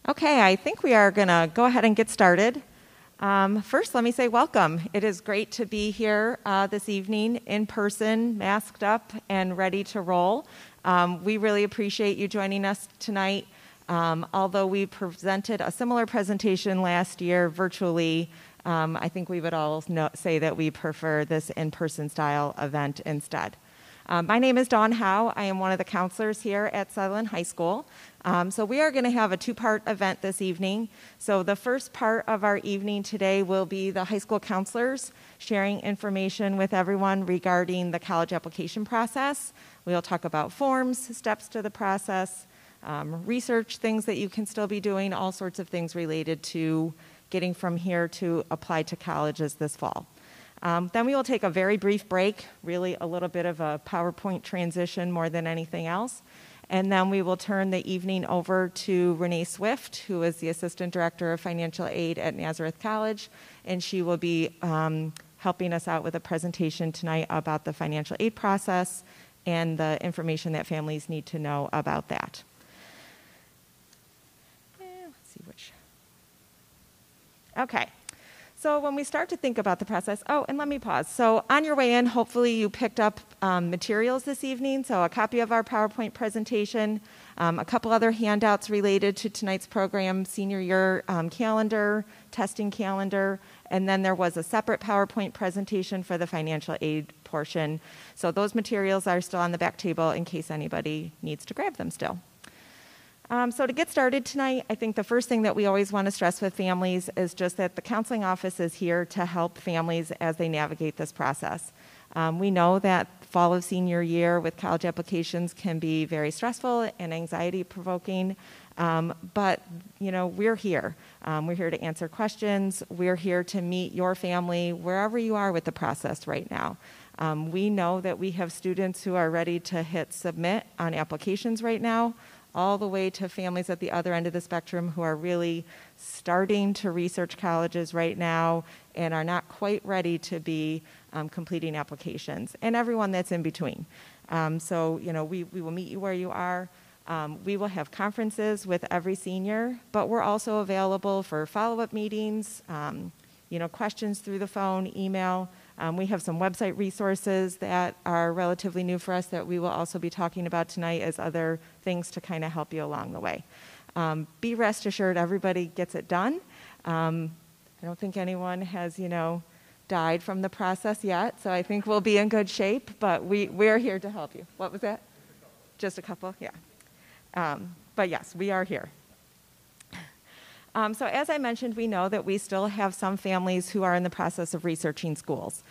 Okay, I think we are going to go ahead and get started. First, let me say welcome. It is great to be here this evening in person, masked up, and ready to roll. We really appreciate you joining us tonight. Although we presented a similar presentation last year virtually, I think we would all say that we prefer this in-person style event instead. My name is Dawn Howe. I am one of the counselors here at Sutherland High School. So we are going to have a two-part event this evening. So the first part of our evening today will be the high school counselors sharing information with everyone regarding the college application process. We'll talk about forms, steps to the process, research things that you can still be doing, all sorts of things related to getting from here to apply to colleges this fall. Then we will take a very brief break, really a little bit of a PowerPoint transition more than anything else. And then we will turn the evening over to Renee Swift, who is the Assistant Director of Financial Aid at Nazareth College. And she will be helping us out with a presentation tonight about the financial aid process and the information that families need to know about that. Let's see which. Okay. So when we start to think about the process, and let me pause. So on your way in, hopefully you picked up materials this evening. So a copy of our PowerPoint presentation, a couple other handouts related to tonight's program, senior year calendar, testing calendar, and then there was a separate PowerPoint presentation for the financial aid portion. So those materials are still on the back table in case anybody needs to grab them still. So to get started tonight, I think the first thing that we always want to stress with families is just that the counseling office is here to help families as they navigate this process. We know that fall of senior year with college applications can be very stressful and anxiety-provoking, but we're here. We're here to answer questions. We're here to meet your family wherever you are with the process right now. We know that we have students who are ready to hit submit on applications right now, all the way to families at the other end of the spectrum who are really starting to research colleges right now and are not quite ready to be completing applications, and everyone that's in between. So we will meet you where you are. We will have conferences with every senior, but we're also available for follow-up meetings, questions through the phone, email. We have some website resources that are relatively new for us that we will also be talking about tonight as other things to kind of help you along the way. Be rest assured everybody gets it done. I don't think anyone has, died from the process yet, so I think we'll be in good shape, but we're here to help you. What was that? Just a couple? Yeah. But yes, we are here. So as I mentioned, we know that we still have some families who are in the process of researching schools.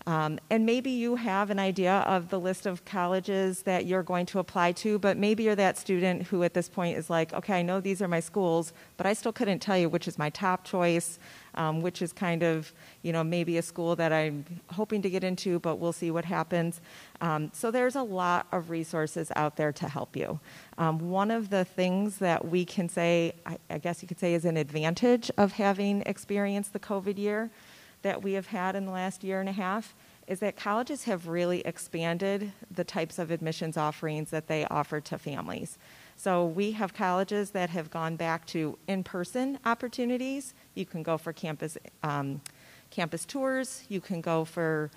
And maybe you have an idea of the list of colleges that you're going to apply to, but maybe you're that student who at this point is like, okay, I know these are my schools, but I still couldn't tell you which is my top choice, which is kind of, maybe a school that I'm hoping to get into, but we'll see what happens. So there's a lot of resources out there to help you. One of the things that we can say, I guess you could say, is an advantage of having experienced the COVID year that we have had in the last year and a half is that colleges have really expanded the types of admissions offerings that they offer to families. So we have colleges that have gone back to in-person opportunities. You can go for campus tours. You can go for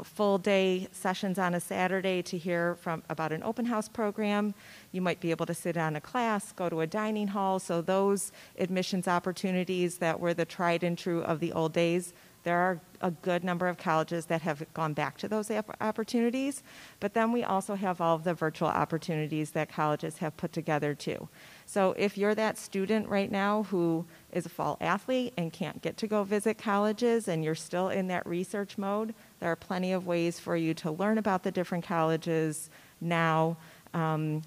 full-day sessions on a Saturday to hear about an open house program. You might be able to sit on a class, go to a dining hall. So those admissions opportunities that were the tried and true of the old days, there are a good number of colleges that have gone back to those opportunities. But then we also have all of the virtual opportunities that colleges have put together too. So if you're that student right now who is a fall athlete and can't get to go visit colleges and you're still in that research mode, there are plenty of ways for you to learn about the different colleges now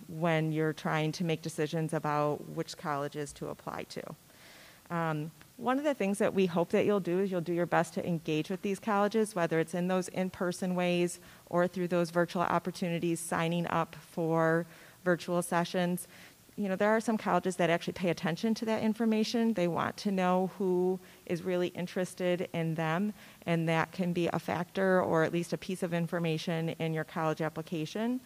when you're trying to make decisions about which colleges to apply to. One of the things that we hope that you'll do is you'll do your best to engage with these colleges, whether it's in those in-person ways or through those virtual opportunities, signing up for virtual sessions. There are some colleges that actually pay attention to that information. They want to know who is really interested in them, and that can be a factor or at least a piece of information in your college application.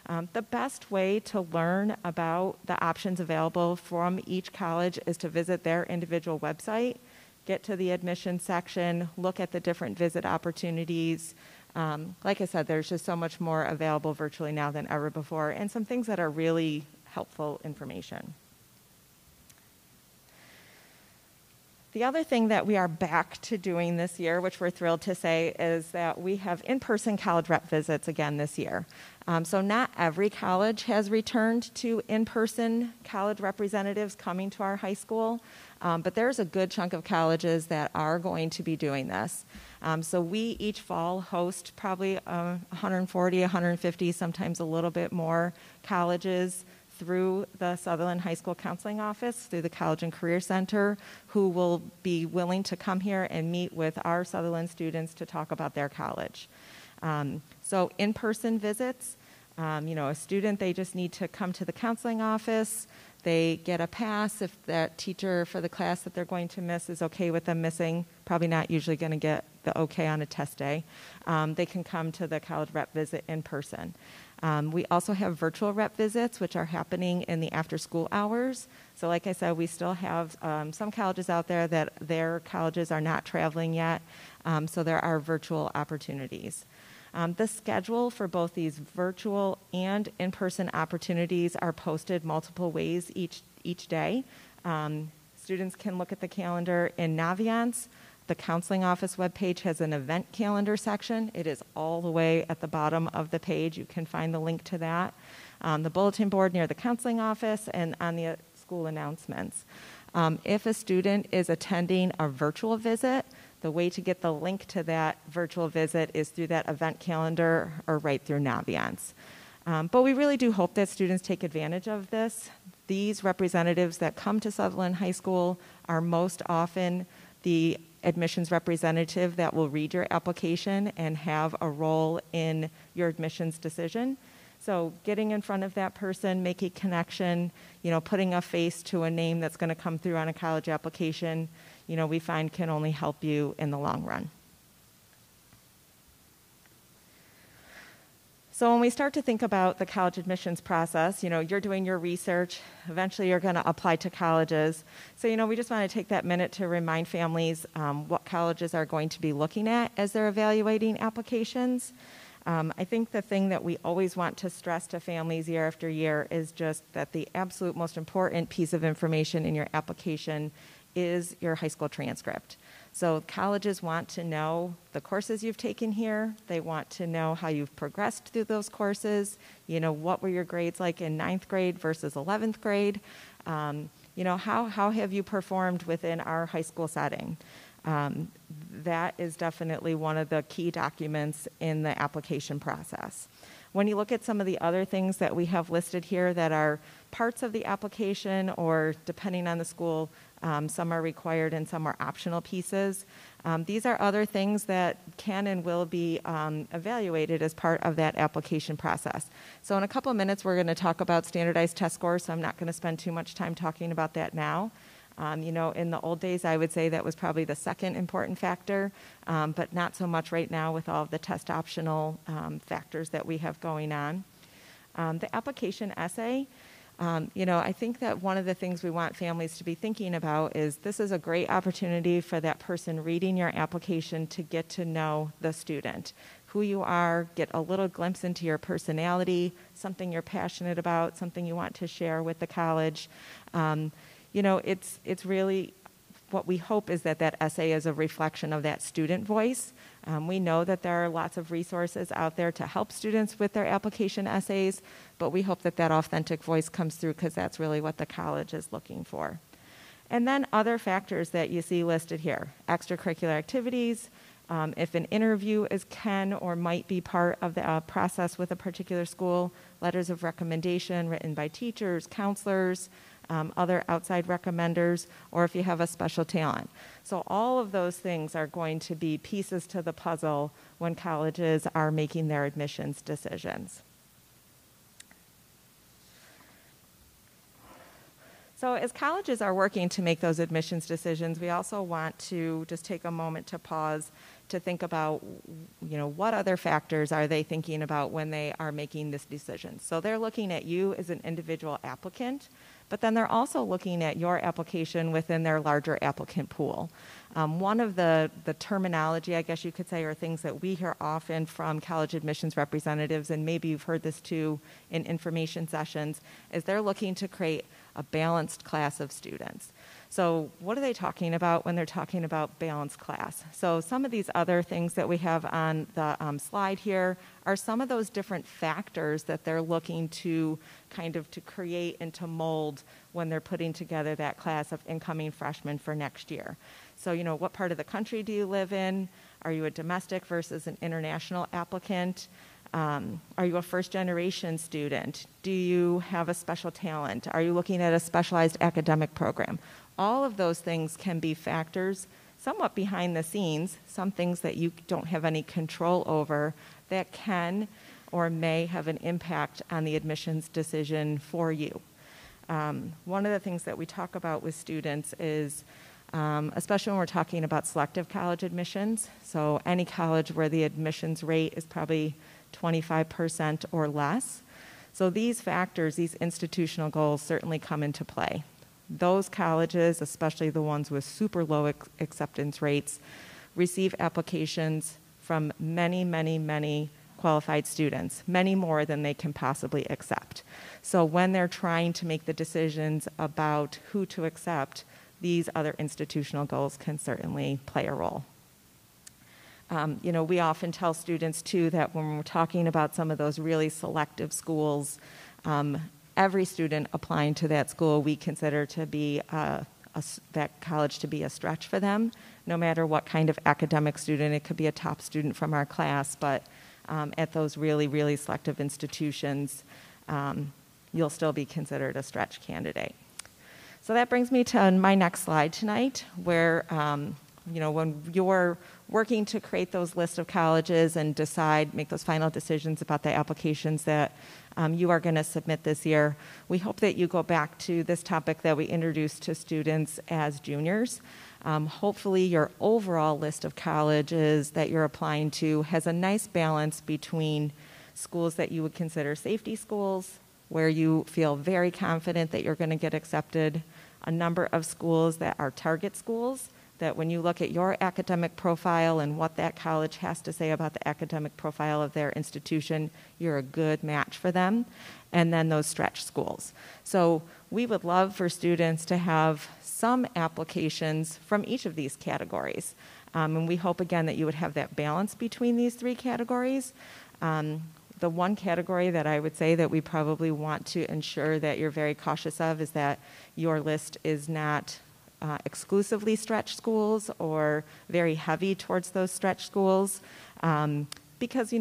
The best way to learn about the options available from each college is to visit their individual website, get to the admissions section, look at the different visit opportunities. Like I said, there's just so much more available virtually now than ever before, and some things that are really helpful information. The other thing that we are back to doing this year, which we're thrilled to say, is that we have in-person college rep visits again this year. So not every college has returned to in-person college representatives coming to our high school, but there's a good chunk of colleges that are going to be doing this. So we each fall host probably 140, 150, sometimes a little bit more colleges through the Sutherland High School Counseling Office, through the College and Career Center, who will be willing to come here and meet with our Sutherland students to talk about their college. So in-person visits, a student, they just need to come to the counseling office. They get a pass if that teacher for the class that they're going to miss is okay with them missing. Probably not usually going to get the okay on a test day. They can come to the college rep visit in person. We also have virtual rep visits, which are happening in the after-school hours. So like I said, we still have some colleges out there that their colleges are not traveling yet, so there are virtual opportunities. The schedule for both these virtual and in-person opportunities are posted multiple ways each day. Students can look at the calendar in Naviance. The counseling office webpage has an event calendar section. It is all the way at the bottom of the page. You can find the link to that. The bulletin board near the counseling office and on the school announcements. If a student is attending a virtual visit, the way to get the link to that virtual visit is through that event calendar or right through Naviance. But we really do hope that students take advantage of this. These representatives that come to Sutherland High School are most often the admissions representative that will read your application and have a role in your admissions decision. So getting in front of that person, making a connection, putting a face to a name that's going to come through on a college application, we find can only help you in the long run. So when we start to think about the college admissions process, you're doing your research. Eventually, you're going to apply to colleges. So, we just want to take that minute to remind families what colleges are going to be looking at as they're evaluating applications. I think the thing that we always want to stress to families year after year is just that the absolute most important piece of information in your application is your high school transcript. So colleges want to know the courses you've taken here. They want to know how you've progressed through those courses. What were your grades like in 9th grade versus 11th grade? How have you performed within our high school setting? That is definitely one of the key documents in the application process. When you look at some of the other things that we have listed here that are parts of the application, or depending on the school, some are required and some are optional pieces. These are other things that can and will be evaluated as part of that application process. So in a couple of minutes, we're going to talk about standardized test scores, so I'm not going to spend too much time talking about that now. In the old days, I would say that was probably the second important factor, but not so much right now with all of the test optional factors that we have going on. The application essay, I think that one of the things we want families to be thinking about is this is a great opportunity for that person reading your application to get to know the student, who you are, get a little glimpse into your personality, something you're passionate about, something you want to share with the college. It's really what we hope is that essay is a reflection of that student voice. We know that there are lots of resources out there to help students with their application essays, but we hope that authentic voice comes through because that's really what the college is looking for. And then other factors that you see listed here, extracurricular activities, if an interview can or might be part of the process with a particular school, letters of recommendation written by teachers, counselors, other outside recommenders, or if you have a special talent. So all of those things are going to be pieces to the puzzle when colleges are making their admissions decisions. So as colleges are working to make those admissions decisions, we also want to just take a moment to pause to think about, what other factors are they thinking about when they are making this decision. So they're looking at you as an individual applicant, but then they're also looking at your application within their larger applicant pool. One of the terminology, I guess you could say, or things that we hear often from college admissions representatives, and maybe you've heard this too in information sessions, is they're looking to create a balanced class of students. So what are they talking about when they're talking about balanced class? So some of these other things that we have on the slide here are some of those different factors that they're looking to kind of to create and to mold when they're putting together that class of incoming freshmen for next year. So, what part of the country do you live in? Are you a domestic versus an international applicant? Are you a first-generation student? Do you have a special talent? Are you looking at a specialized academic program? All of those things can be factors somewhat behind the scenes, some things that you don't have any control over that can or may have an impact on the admissions decision for you. One of the things that we talk about with students is, especially when we're talking about selective college admissions, so any college where the admissions rate is probably 25% or less. So these factors, these institutional goals certainly come into play. Those colleges, especially the ones with super low acceptance rates, receive applications from many, many, many qualified students, many more than they can possibly accept. So when they're trying to make the decisions about who to accept, these other institutional goals can certainly play a role. We often tell students too that when we're talking about some of those really selective schools, every student applying to that school we consider to be that college to be a stretch for them, no matter what kind of academic student. It could be a top student from our class, but at those really, really selective institutions, you'll still be considered a stretch candidate. So that brings me to my next slide tonight, where when you're working to create those lists of colleges and make those final decisions about the applications that you are going to submit this year, we hope that you go back to this topic that we introduced to students as juniors. Hopefully your overall list of colleges that you're applying to has a nice balance between schools that you would consider safety schools, where you feel very confident that you're going to get accepted, a number of schools that are target schools, that when you look at your academic profile and what that college has to say about the academic profile of their institution, you're a good match for them, and then those stretch schools. So we would love for students to have some applications from each of these categories. And we hope, again, that you would have that balance between these three categories. The one category that I would say that we probably want to ensure that you're very cautious of is that your list is not exclusively stretch schools or very heavy towards those stretch schools, because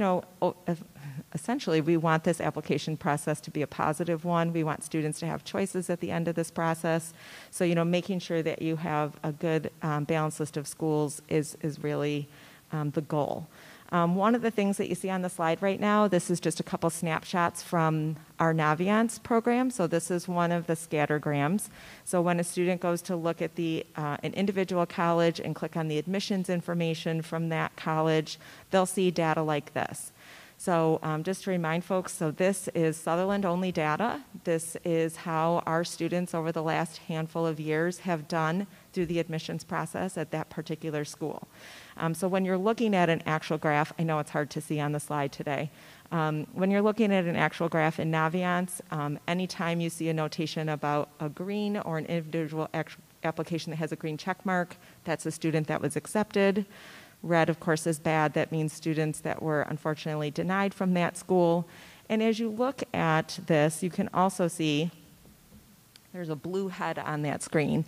essentially we want this application process to be a positive one. We want students to have choices at the end of this process. So making sure that you have a good balanced list of schools is really the goal. One of the things that you see on the slide right now, this is just a couple snapshots from our Naviance program. So this is one of the scattergrams. So when a student goes to look at an individual college and click on the admissions information from that college, they'll see data like this. So just to remind folks, so this is Sutherland-only data. This is how our students over the last handful of years have done through the admissions process at that particular school. So when you're looking at an actual graph, I know it's hard to see on the slide today. When you're looking at an actual graph in Naviance, anytime you see a notation about a green or an individual application that has a green check mark, that's a student that was accepted. Red, of course, is bad. That means students that were unfortunately denied from that school. And as you look at this, you can also see there's a blue head on that screen.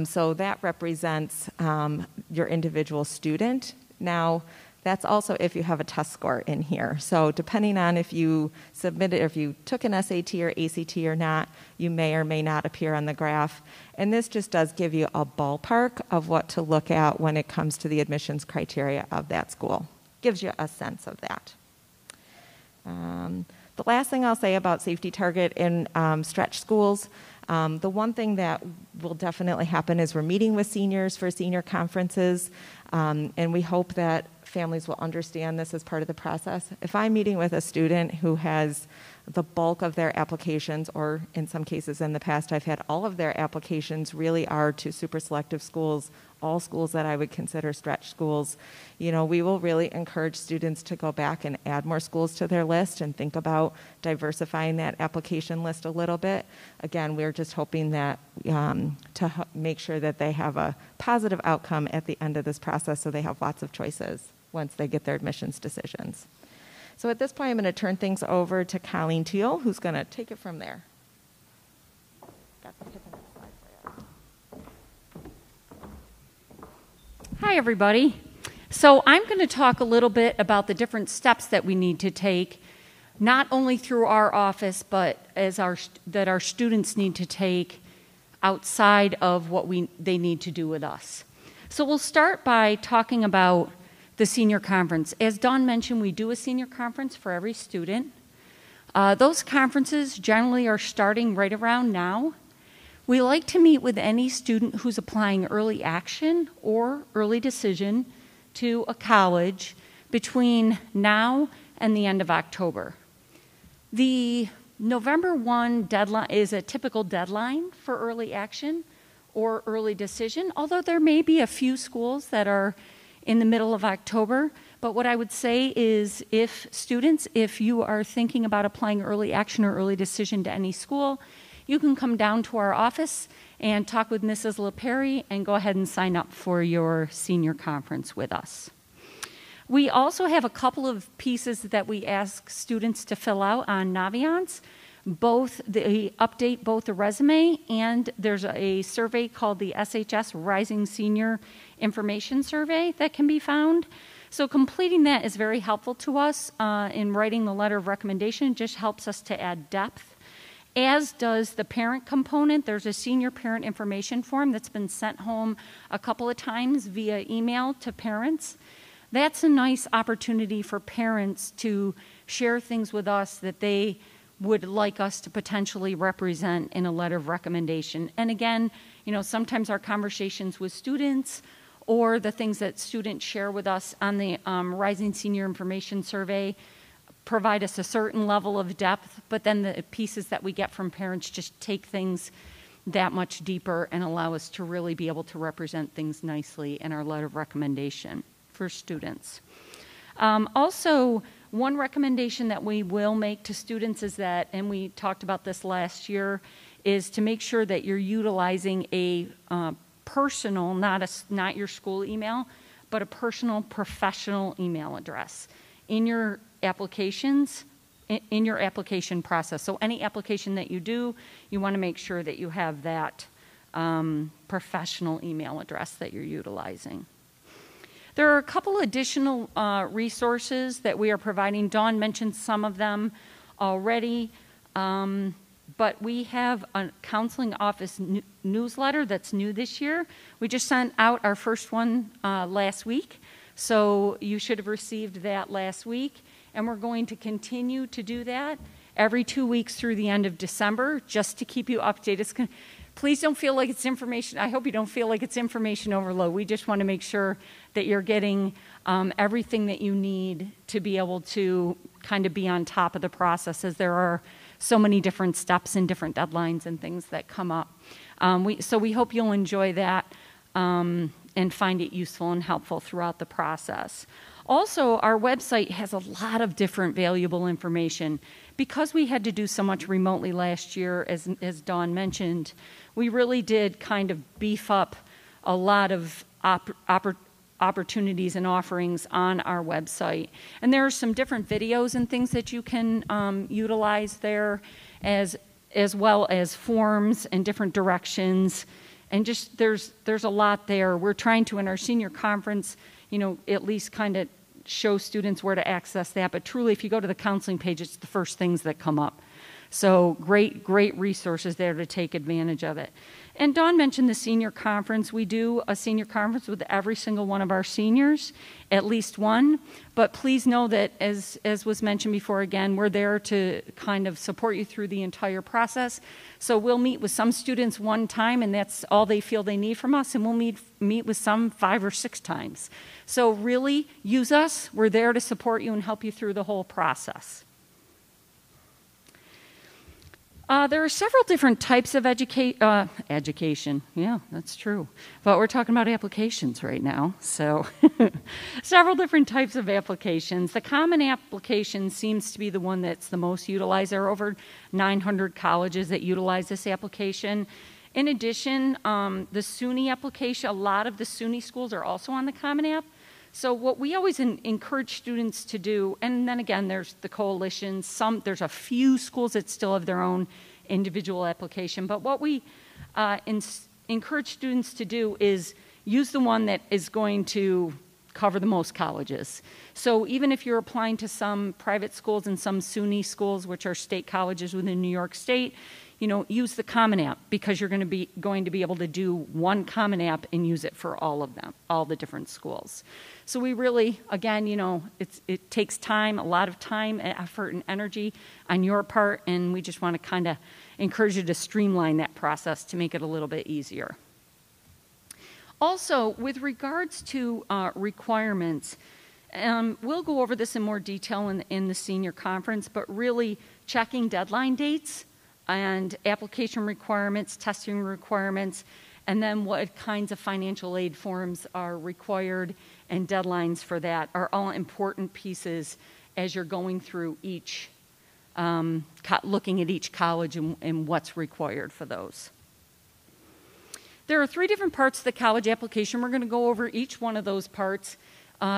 So that represents your individual student. Now, that's also if you have a test score in here. So depending on if you submitted, or if you took an SAT or ACT or not, you may or may not appear on the graph. And this just does give you a ballpark of what to look at when it comes to the admissions criteria of that school. Gives you a sense of that. The last thing I'll say about safety target in stretch schools, the one thing that will definitely happen is we're meeting with seniors for senior conferences, and we hope that families will understand this as part of the process. If I'm meeting with a student who has the bulk of their applications, or in some cases in the past I've had all of their applications really are to super selective schools, all schools that I would consider stretch schools, we will really encourage students to go back and add more schools to their list and think about diversifying that application list a little bit. Again, we're just hoping that to make sure that they have a positive outcome at the end of this process so they have lots of choices once they get their admissions decisions. So at this point, I'm going to turn things over to Colleen Teal, who's going to take it from there. Hi, everybody. So I'm going to talk a little bit about the different steps that we need to take, not only through our office, but that our students need to take outside of what they need to do with us. So we'll start by talking about the senior conference. As Dawn mentioned, we do a senior conference for every student. Those conferences generally are starting right around now. We like to meet with any student who's applying early action or early decision to a college between now and the end of October. The November 1 deadline is a typical deadline for early action or early decision, although there may be a few schools that are in the middle of October. But what I would say is if you are thinking about applying early action or early decision to any school, you can come down to our office and talk with Mrs. LaPerry and go ahead and sign up for your senior conference with us. We also have a couple of pieces that we ask students to fill out on Naviance. They update both the resume, and there's a survey called the SHS Rising Senior Information Survey that can be found. So completing that is very helpful to us in writing the letter of recommendation. It just helps us to add depth, as does the parent component. There's a senior parent information form that's been sent home a couple of times via email to parents. That's a nice opportunity for parents to share things with us that they would like us to potentially represent in a letter of recommendation. And again, sometimes our conversations with students or the things that students share with us on the Rising Senior Information Survey provide us a certain level of depth, but then the pieces that we get from parents just take things that much deeper and allow us to really be able to represent things nicely in our letter of recommendation for students. Also, one recommendation that we will make to students is that, and we talked about this last year, is to make sure that you're utilizing a personal, not your school email, but a personal professional email address in your applications, in your application process. So any application that you do, you want to make sure that you have that professional email address that you're utilizing. There are a couple additional resources that we are providing. Dawn mentioned some of them already, but we have a counseling office newsletter that's new this year. We just sent out our first one last week, so you should have received that last week, and we're going to continue to do that every 2 weeks through the end of December just to keep you updated. Please don't feel like it's information. I hope you don't feel like it's information overload. We just want to make sure that you're getting everything that you need to be able to kind of be on top of the process, as there are so many different steps and different deadlines and things that come up. So we hope you'll enjoy that and find it useful and helpful throughout the process. Also, our website has a lot of different valuable information. Because we had to do so much remotely last year, as Dawn mentioned, we really did kind of beef up a lot of opportunities and offerings on our website. And there are some different videos and things that you can utilize there, as well as forms and different directions. And just there's a lot there. We're trying to, in our senior conference, at least kind of show students where to access that. But truly, if you go to the counseling page, it's the first things that come up. So great resources there to take advantage of it. And Dawn mentioned the senior conference. We do a senior conference with every single one of our seniors, at least one. But please know that, as was mentioned before, again, we're there to kind of support you through the entire process. So we'll meet with some students one time, and that's all they feel they need from us, and we'll meet with some 5 or 6 times. So really, use us. We're there to support you and help you through the whole process. There are several different types of education. Yeah, that's true. But we're talking about applications right now. So several different types of applications. The common application seems to be the one that's the most utilized. There are over 900 colleges that utilize this application. In addition, the SUNY application, a lot of the SUNY schools are also on the Common App. So what we always encourage students to do, and then again, there's the coalition. There's a few schools that still have their own individual application. But what we encourage students to do is use the one that is going to cover the most colleges. So even if you're applying to some private schools and some SUNY schools, which are state colleges within New York State, use the Common App, because you're going to be able to do one Common App and use it for all of them, all the different schools. So we really, again, it takes time, a lot of time, effort, and energy on your part, and we just want to kind of encourage you to streamline that process to make it a little bit easier. Also, with regards to requirements, we'll go over this in more detail in the senior conference, but really checking deadline dates and application requirements, testing requirements, and then what kinds of financial aid forms are required and deadlines for that are all important pieces as you're going through each, looking at each college and what's required for those. There are 3 different parts of the college application. We're going to go over each one of those parts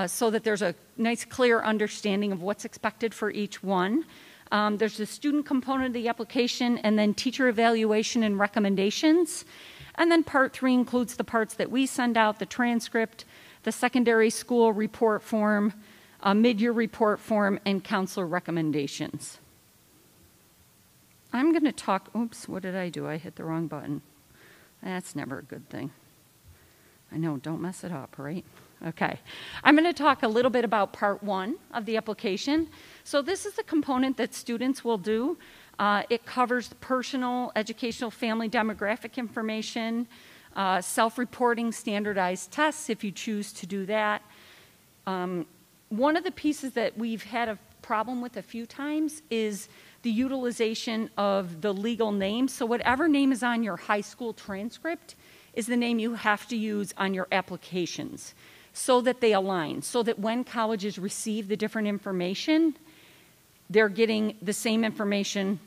so that there's a nice, clear understanding of what's expected for each one. There's the student component of the application, and then teacher evaluation and recommendations. And then part 3 includes the parts that we send out, the transcript, the secondary school report form, a mid-year report form, and counselor recommendations. I'm going to talk, oops, what did I do? I hit the wrong button. That's never a good thing. I know, don't mess it up, right? Okay. I'm going to talk a little bit about part 1 of the application. So this is the component that students will do. It covers personal, educational, family demographic information, self-reporting standardized tests if you choose to do that. One of the pieces that we've had a problem with a few times is the utilization of the legal name. So whatever name is on your high school transcript is the name you have to use on your applications so that they align, so that when colleges receive the different information, they're getting the same information,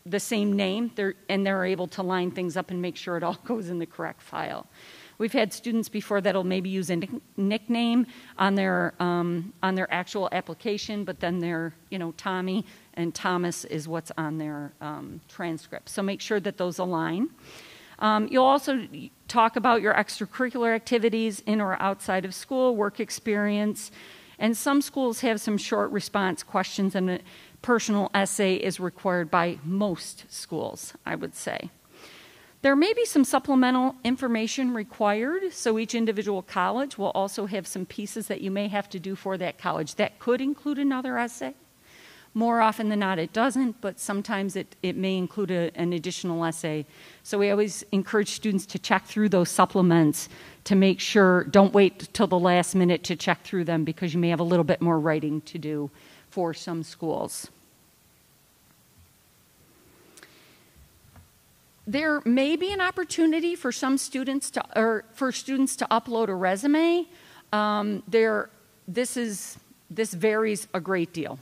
the same name, and they're able to line things up and make sure it all goes in the correct file. We've had students before that'll maybe use a nickname on their actual application, but then they're, Tommy and Thomas is what's on their transcript. So make sure that those align. You'll also talk about your extracurricular activities in or outside of school, work experience, and some schools have some short response questions, and a personal essay is required by most schools, I would say. There may be some supplemental information required, so each individual college will also have some pieces that you may have to do for that college. That could include another essay. More often than not, it doesn't, but sometimes it may include an additional essay. So we always encourage students to check through those supplements to make sure, don't wait till the last minute to check through them, because you may have a little bit more writing to do for some schools. There may be an opportunity for some students to upload a resume. This varies a great deal.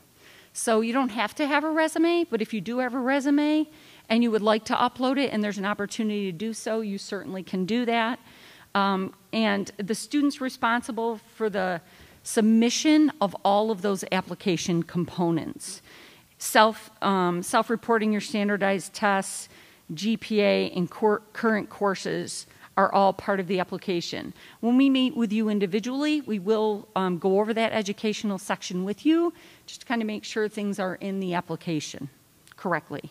So you don't have to have a resume, but if you do have a resume and you would like to upload it and there's an opportunity to do so, you certainly can do that. And the student's responsible for the submission of all of those application components. Self-reporting your standardized tests, GPA, and current courses are all part of the application. When we meet with you individually, we will go over that educational section with you, just to kind of make sure things are in the application correctly.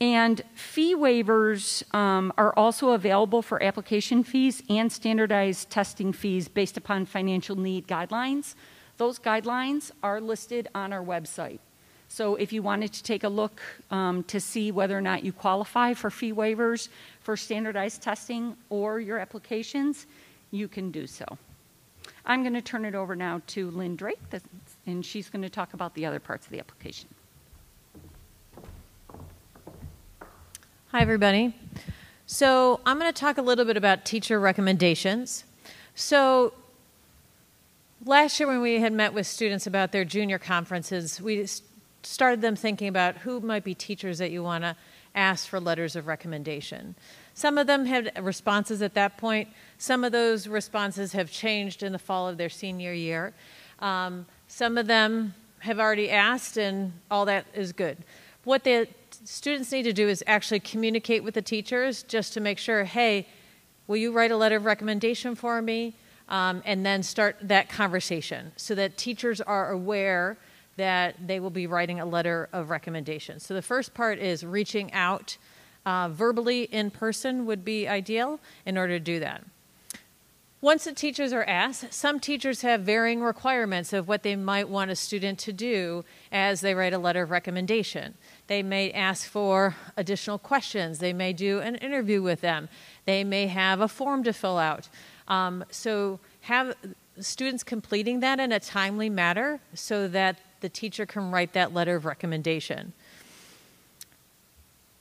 And fee waivers are also available for application fees and standardized testing fees based upon financial need guidelines. Those guidelines are listed on our website. So if you wanted to take a look to see whether or not you qualify for fee waivers for standardized testing or your applications, you can do so. I'm going to turn it over now to Lynn Drake, and she's going to talk about the other parts of the application. Hi, everybody. So I'm going to talk a little bit about teacher recommendations. So last year when we had met with students about their junior conferences, we started them thinking about who might be teachers that you want to ask for letters of recommendation. Some of them had responses at that point. Some of those responses have changed in the fall of their senior year. Some of them have already asked, and all that is good. What the students need to do is actually communicate with the teachers just to make sure, hey, will you write a letter of recommendation for me? And then start that conversation so that teachers are aware that they will be writing a letter of recommendation. So the first part is reaching out verbally in person would be ideal in order to do that. Once the teachers are asked, some teachers have varying requirements of what they might want a student to do as they write a letter of recommendation. They may ask for additional questions. They may do an interview with them. They may have a form to fill out. So have students completing that in a timely manner so that the teacher can write that letter of recommendation.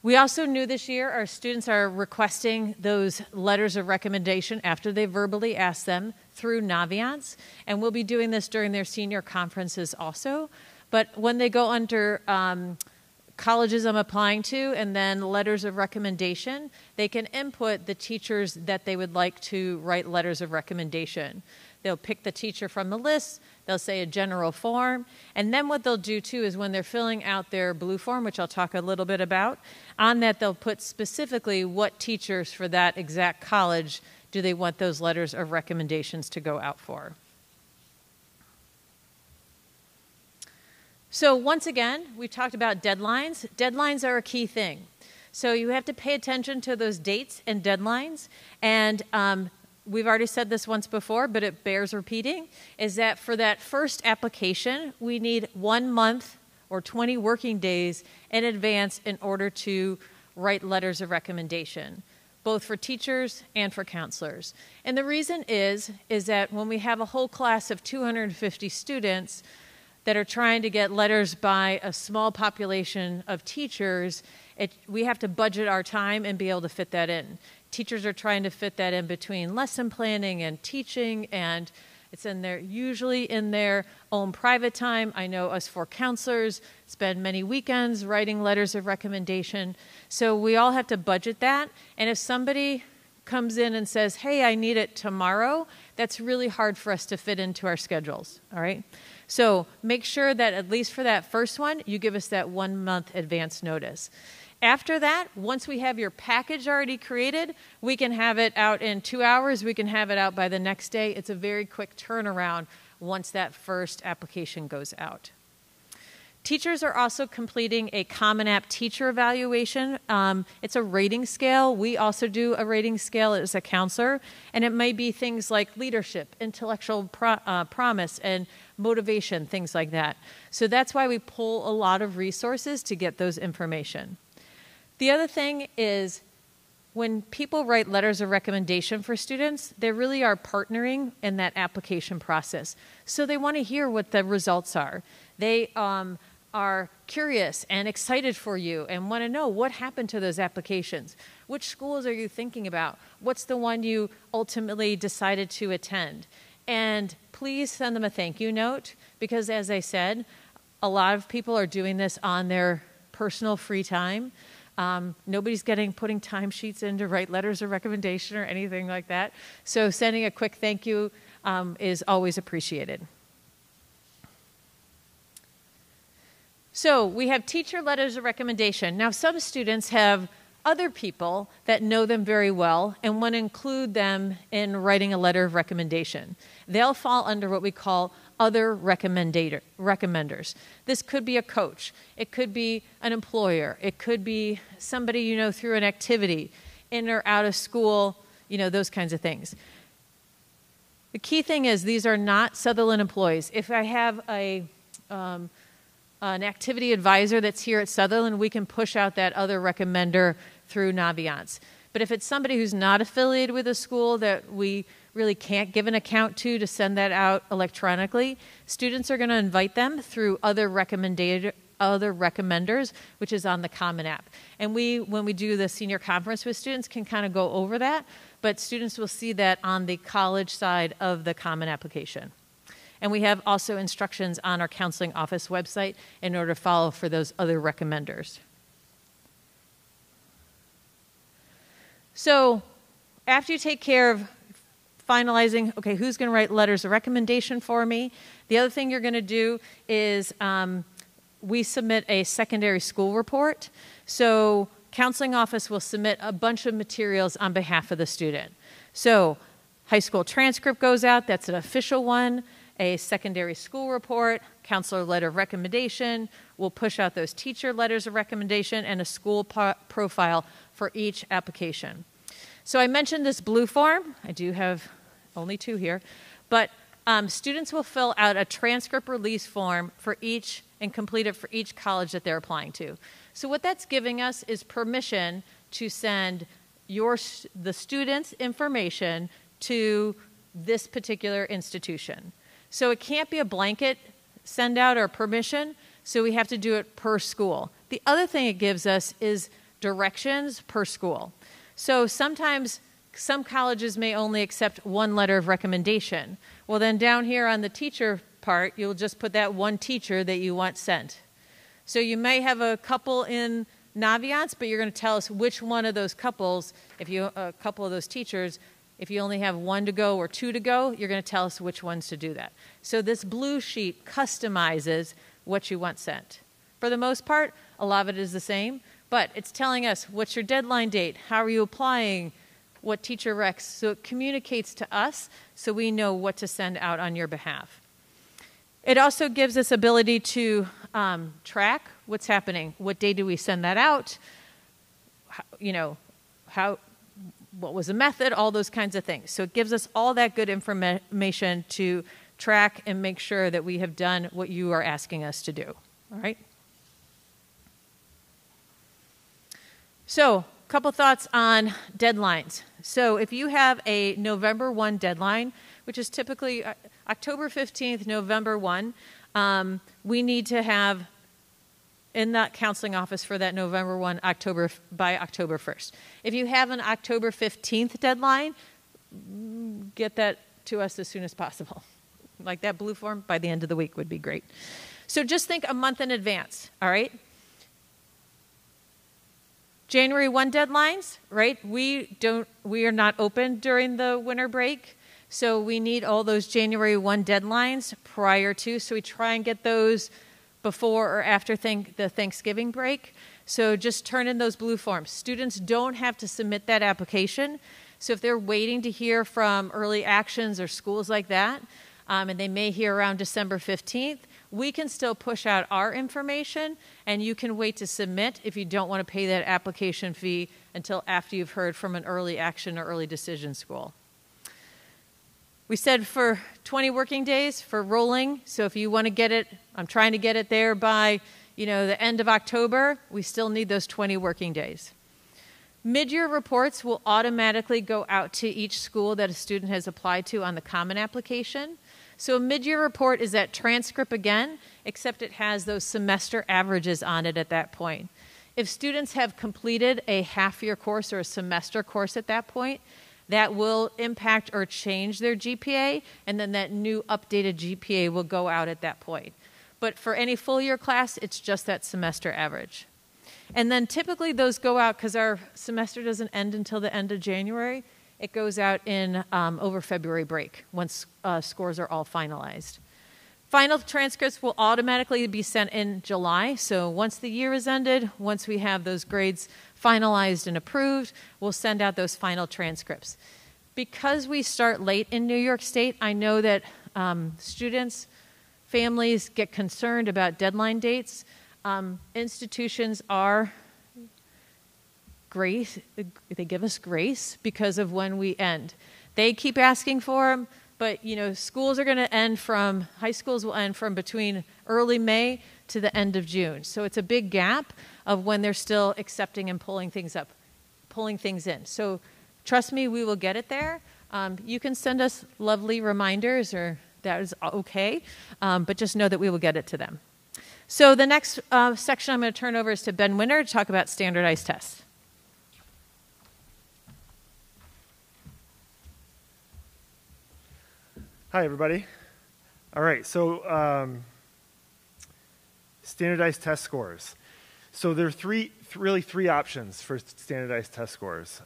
We also knew this year our students are requesting those letters of recommendation after they verbally ask them through Naviance, and we'll be doing this during their senior conferences also. But when they go under colleges I'm applying to and then letters of recommendation, they can input the teachers that they would like to write letters of recommendation. They'll pick the teacher from the list, they'll say a general form, and then what they'll do too is when they're filling out their blue form, which I'll talk a little bit about, on that they'll put specifically what teachers for that exact college do they want those letters of recommendations to go out for. So once again, we talked about deadlines. Deadlines are a key thing. So you have to pay attention to those dates and deadlines, and we've already said this once before, but it bears repeating, is that for that first application, we need 1 month or 20 working days in advance in order to write letters of recommendation, both for teachers and for counselors. And the reason is that when we have a whole class of 250 students that are trying to get letters by a small population of teachers, we have to budget our time and be able to fit that in. Teachers are trying to fit that in between lesson planning and teaching, and it's usually in their own private time. I know us 4 counselors spend many weekends writing letters of recommendation. So we all have to budget that. And if somebody comes in and says, hey, I need it tomorrow, that's really hard for us to fit into our schedules, all right? So make sure that at least for that first one, you give us that 1 month advance notice. After that, once we have your package already created, we can have it out in 2 hours. We can have it out by the next day. It's a very quick turnaround once that first application goes out. Teachers are also completing a Common App teacher evaluation. It's a rating scale. We also do a rating scale as a counselor, and it may be things like leadership, intellectual promise, and motivation, things like that. So that's why we pull a lot of resources to get those information. The other thing is when people write letters of recommendation for students, they really are partnering in that application process. So they want to hear what the results are. They are curious and excited for you and want to know what happened to those applications. Which schools are you thinking about? What's the one you ultimately decided to attend? And please send them a thank you note because, as I said, a lot of people are doing this on their personal free time. Nobody's putting timesheets in to write letters of recommendation or anything like that. So sending a quick thank you is always appreciated. So we have teacher letters of recommendation. Now some students have other people that know them very well and want to include them in writing a letter of recommendation. They'll fall under what we call other recommenders. This could be a coach. It could be an employer. It could be somebody you know through an activity, in or out of school, you know, those kinds of things. The key thing is these are not Sutherland employees. If I have an activity advisor that's here at Sutherland, we can push out that other recommender through Naviance. But if it's somebody who's not affiliated with a school that we really can't give an account to send that out electronically, students are going to invite them through other recommenders, which is on the Common App. And when we do the senior conference with students, can kind of go over that, but students will see that on the college side of the Common Application. And we have also instructions on our counseling office website in order to follow for those other recommenders. So after you take care of finalizing, okay, who's going to write letters of recommendation for me? The other thing you're going to do is we submit a secondary school report. So counseling office will submit a bunch of materials on behalf of the student. So high school transcript goes out. That's an official one. A secondary school report, counselor letter of recommendation. We'll push out those teacher letters of recommendation and a school profile for each application. So I mentioned this blue form. I do have only 2 here. But students will fill out a transcript release form for each and complete it for each college that they're applying to. So what that's giving us is permission to send the student's information to this particular institution. So it can't be a blanket send out or permission, so we have to do it per school. The other thing it gives us is directions per school. So sometimes some colleges may only accept 1 letter of recommendation. Well, then down here on the teacher part, you'll just put that 1 teacher that you want sent. So you may have a couple in Naviance, but you're going to tell us which one of those couples, a couple of those teachers, if you only have 1 to go or 2 to go, you're going to tell us which ones to do that. So this blue sheet customizes what you want sent. For the most part, a lot of it is the same, but it's telling us what's your deadline date, how are you applying, what teacher recs. So it communicates to us so we know what to send out on your behalf. It also gives us ability to track what's happening. What day do we send that out? What was the method? All those kinds of things. So it gives us all that good information to track and make sure that we have done what you are asking us to do. All right? So a couple thoughts on deadlines. So if you have a November 1 deadline, which is typically October 15th, November 1, we need to have in that counseling office for that November 1 by October 1st. If you have an October 15th deadline, get that to us as soon as possible. Like that blue form, by the end of the week would be great. So just think a month in advance, all right? January 1 deadlines, right? We are not open during the winter break, so we need all those January 1 deadlines prior to, so we try and get those before or after the Thanksgiving break. So just turn in those blue forms. Students don't have to submit that application. So if they're waiting to hear from early actions or schools like that, and they may hear around December 15th, we can still push out our information, and you can wait to submit if you don't want to pay that application fee until after you've heard from an early action or early decision school. We said for 20 working days for rolling, so if you want to get it, I'm trying to get it there by, the end of October, we still need those 20 working days. Mid-year reports will automatically go out to each school that a student has applied to on the Common Application. So a mid-year report is that transcript again, except it has those semester averages on it at that point. If students have completed a half-year course or a semester course at that point, that will impact or change their GPA, and then that new updated GPA will go out at that point. But for any full-year class, it's just that semester average. And then typically those go out, because our semester doesn't end until the end of January, it goes out in over February break once scores are all finalized. Final transcripts will automatically be sent in July. So once the year is ended, once we have those grades finalized and approved, we'll send out those final transcripts. Because we start late in New York State, I know that students families get concerned about deadline dates, institutions are grace. They give us grace because of when we end. They keep asking for them, but schools are going to end from, high schools will end from between early May to the end of June. So it's a big gap of when they're still accepting and pulling things in. So trust me, we will get it there. You can send us lovely reminders, or that is okay, but just know that we will get it to them. So the next section I'm going to turn over is to Ben Winter to talk about standardized tests. Hi, everybody. All right, so standardized test scores. So there are really three options for standardized test scores.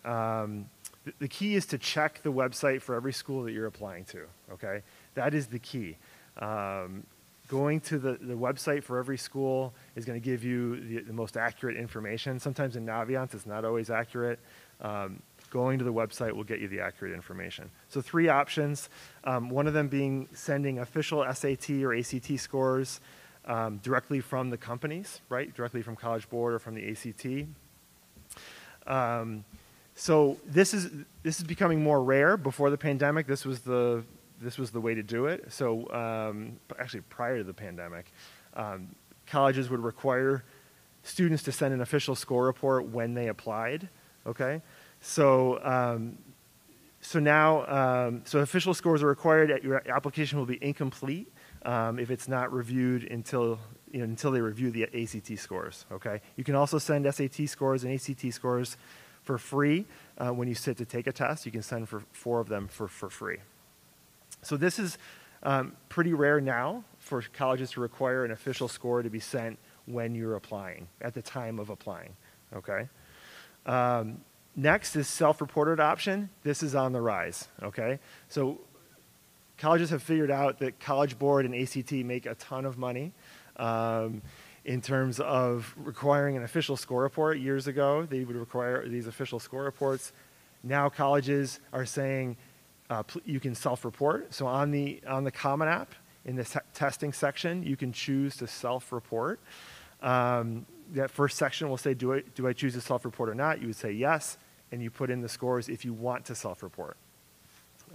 The key is to check the website for every school that you're applying to, okay? That is the key. Going to the website for every school is going to give you the most accurate information. Sometimes in Naviance, it's not always accurate. Going to the website will get you the accurate information. So three options, one of them being sending official SAT or ACT scores directly from the companies, right? Directly from College Board or from the ACT. So this is becoming more rare. Before the pandemic, this was the way to do it. So actually prior to the pandemic, colleges would require students to send an official score report when they applied, okay? So now official scores are required. Your application will be incomplete if it's not reviewed until they review the ACT scores. Okay. You can also send SAT scores and ACT scores for free when you sit to take a test. You can send for 4 of them for free. So this is pretty rare now for colleges to require an official score to be sent when you're applying, at the time of applying. Okay. Next is self-reported option. This is on the rise, okay? So colleges have figured out that College Board and ACT make a ton of money in terms of requiring an official score report. Years ago, they would require these official score reports. Now colleges are saying you can self-report. So on the Common App, in the testing section, you can choose to self-report. That first section will say, do I choose to self-report or not? You would say yes, and you put in the scores if you want to self-report,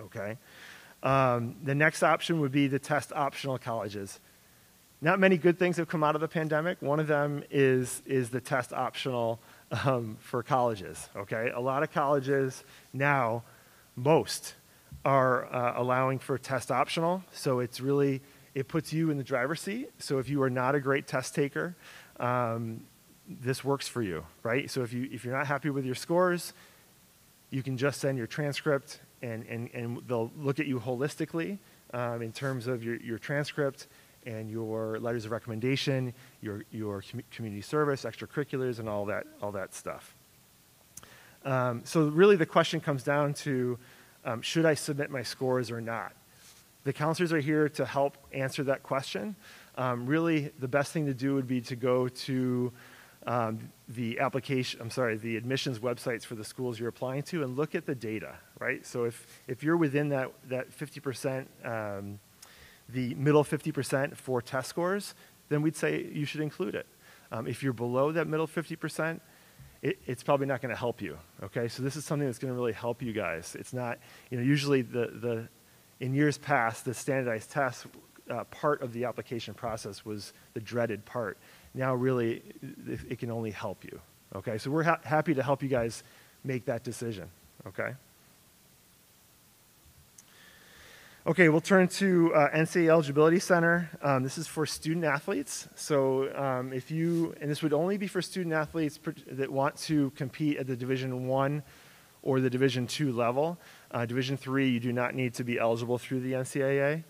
okay? The next option would be the test optional colleges. Not many good things have come out of the pandemic. One of them is the test optional for colleges, okay? A lot of colleges now, most are allowing for test optional, so it puts you in the driver's seat. So if you are not a great test taker, this works for you, right? So if you're not happy with your scores, you can just send your transcript and they'll look at you holistically in terms of your transcript and your letters of recommendation, your community service, extracurriculars, and all that stuff. So really the question comes down to, should I submit my scores or not? The counselors are here to help answer that question. Really, the best thing to do would be to go to the admissions websites for the schools you're applying to and look at the data, right? So if you're within that 50%, the middle 50% for test scores, then we'd say you should include it. If you're below that middle 50%, it's probably not going to help you, okay? So this is something that's going to really help you guys. It's not, usually in years past, the standardized test part of the application process was the dreaded part. Now really, it can only help you, okay? So we're happy to help you guys make that decision, okay? Okay, we'll turn to NCAA Eligibility Center. This is for student athletes. So and this would only be for student athletes that want to compete at the Division I or the Division II level. Division III, you do not need to be eligible through the NCAA.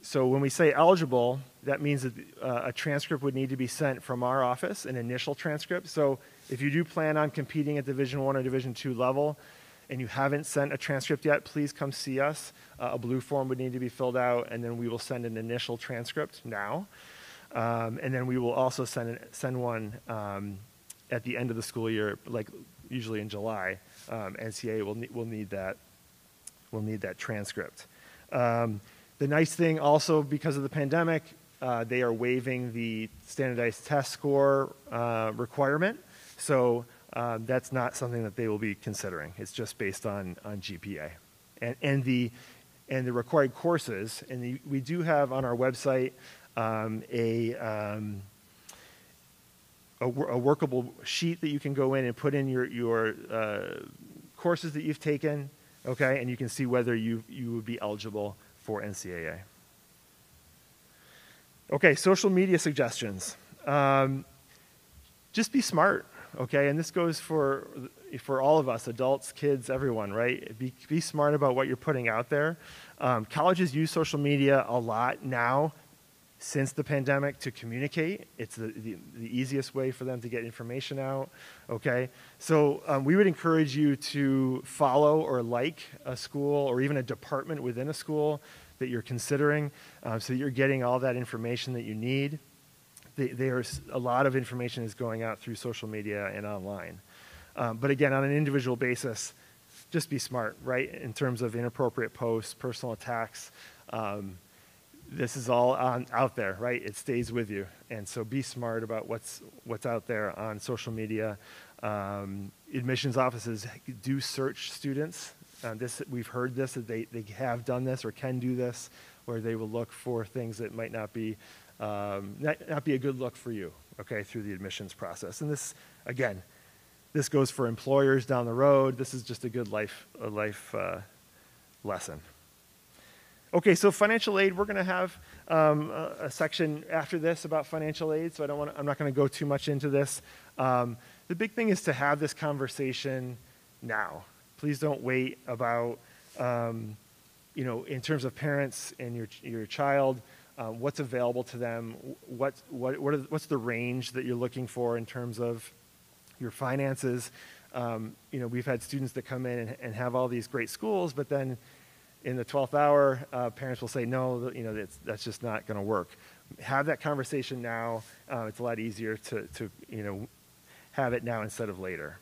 So when we say eligible, that means that a transcript would need to be sent from our office, an initial transcript. So if you do plan on competing at Division I or Division II level, and you haven't sent a transcript yet, please come see us. A blue form would need to be filled out, and then we will send an initial transcript now. And then we will also send one at the end of the school year, like usually in July. NCAA will need that transcript. The nice thing also, because of the pandemic, they are waiving the standardized test score requirement. So that's not something that they will be considering. It's just based on GPA. And the required courses, and we do have on our website a workable sheet that you can go in and put in your courses that you've taken, okay, and you can see whether you would be eligible for NCAA. Okay, social media suggestions. Just be smart, okay, and this goes for all of us, adults, kids, everyone, right? Be smart about what you're putting out there. Colleges use social media a lot now since the pandemic to communicate. It's the easiest way for them to get information out, okay? So we would encourage you to follow or like a school or even a department within a school that you're considering so that you're getting all that information that you need. There's a lot of information is going out through social media and online. But again, on an individual basis, just be smart, right? In terms of inappropriate posts, personal attacks, this is all out there, right? It stays with you. And so be smart about what's out there on social media. Admissions offices do search students. We've heard this, that they have done this or can do this, where they will look for things that might not be a good look for you, okay, through the admissions process. And this, again, this goes for employers down the road. This is just a good life lesson. Okay, so financial aid, we're going to have a section after this about financial aid, so I'm not going to go too much into this. The big thing is to have this conversation now. Please don't wait about, in terms of parents and your child, what's available to them, what's the range that you're looking for in terms of your finances. We've had students that come in and have all these great schools, but then in the 12th hour, parents will say, no, that's just not going to work. Have that conversation now. It's a lot easier to have it now instead of later.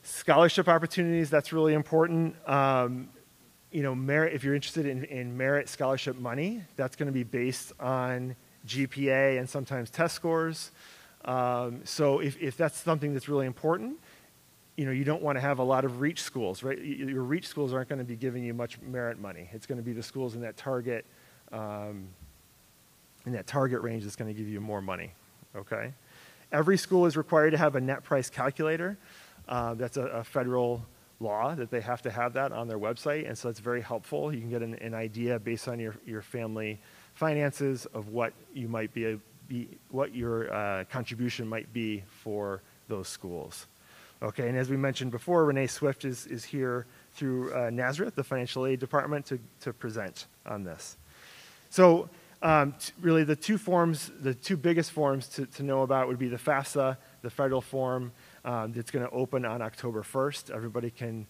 Scholarship opportunities, that's really important. Merit, if you're interested in merit scholarship money, that's going to be based on GPA and sometimes test scores. So if that's something that's really important, you don't want to have a lot of reach schools, right? Your reach schools aren't going to be giving you much merit money. It's going to be the schools in that target range that's going to give you more money, okay? Every school is required to have a net price calculator. That's a federal law that they have to have that on their website, and so it's very helpful. You can get an idea based on your family finances of what you might what your contribution might be for those schools. Okay, and as we mentioned before, Renee Swift is here through Nazareth, the financial aid department, to present on this. So really the two biggest forms to know about would be the FAFSA, the federal form that's going to open on October 1st. Everybody can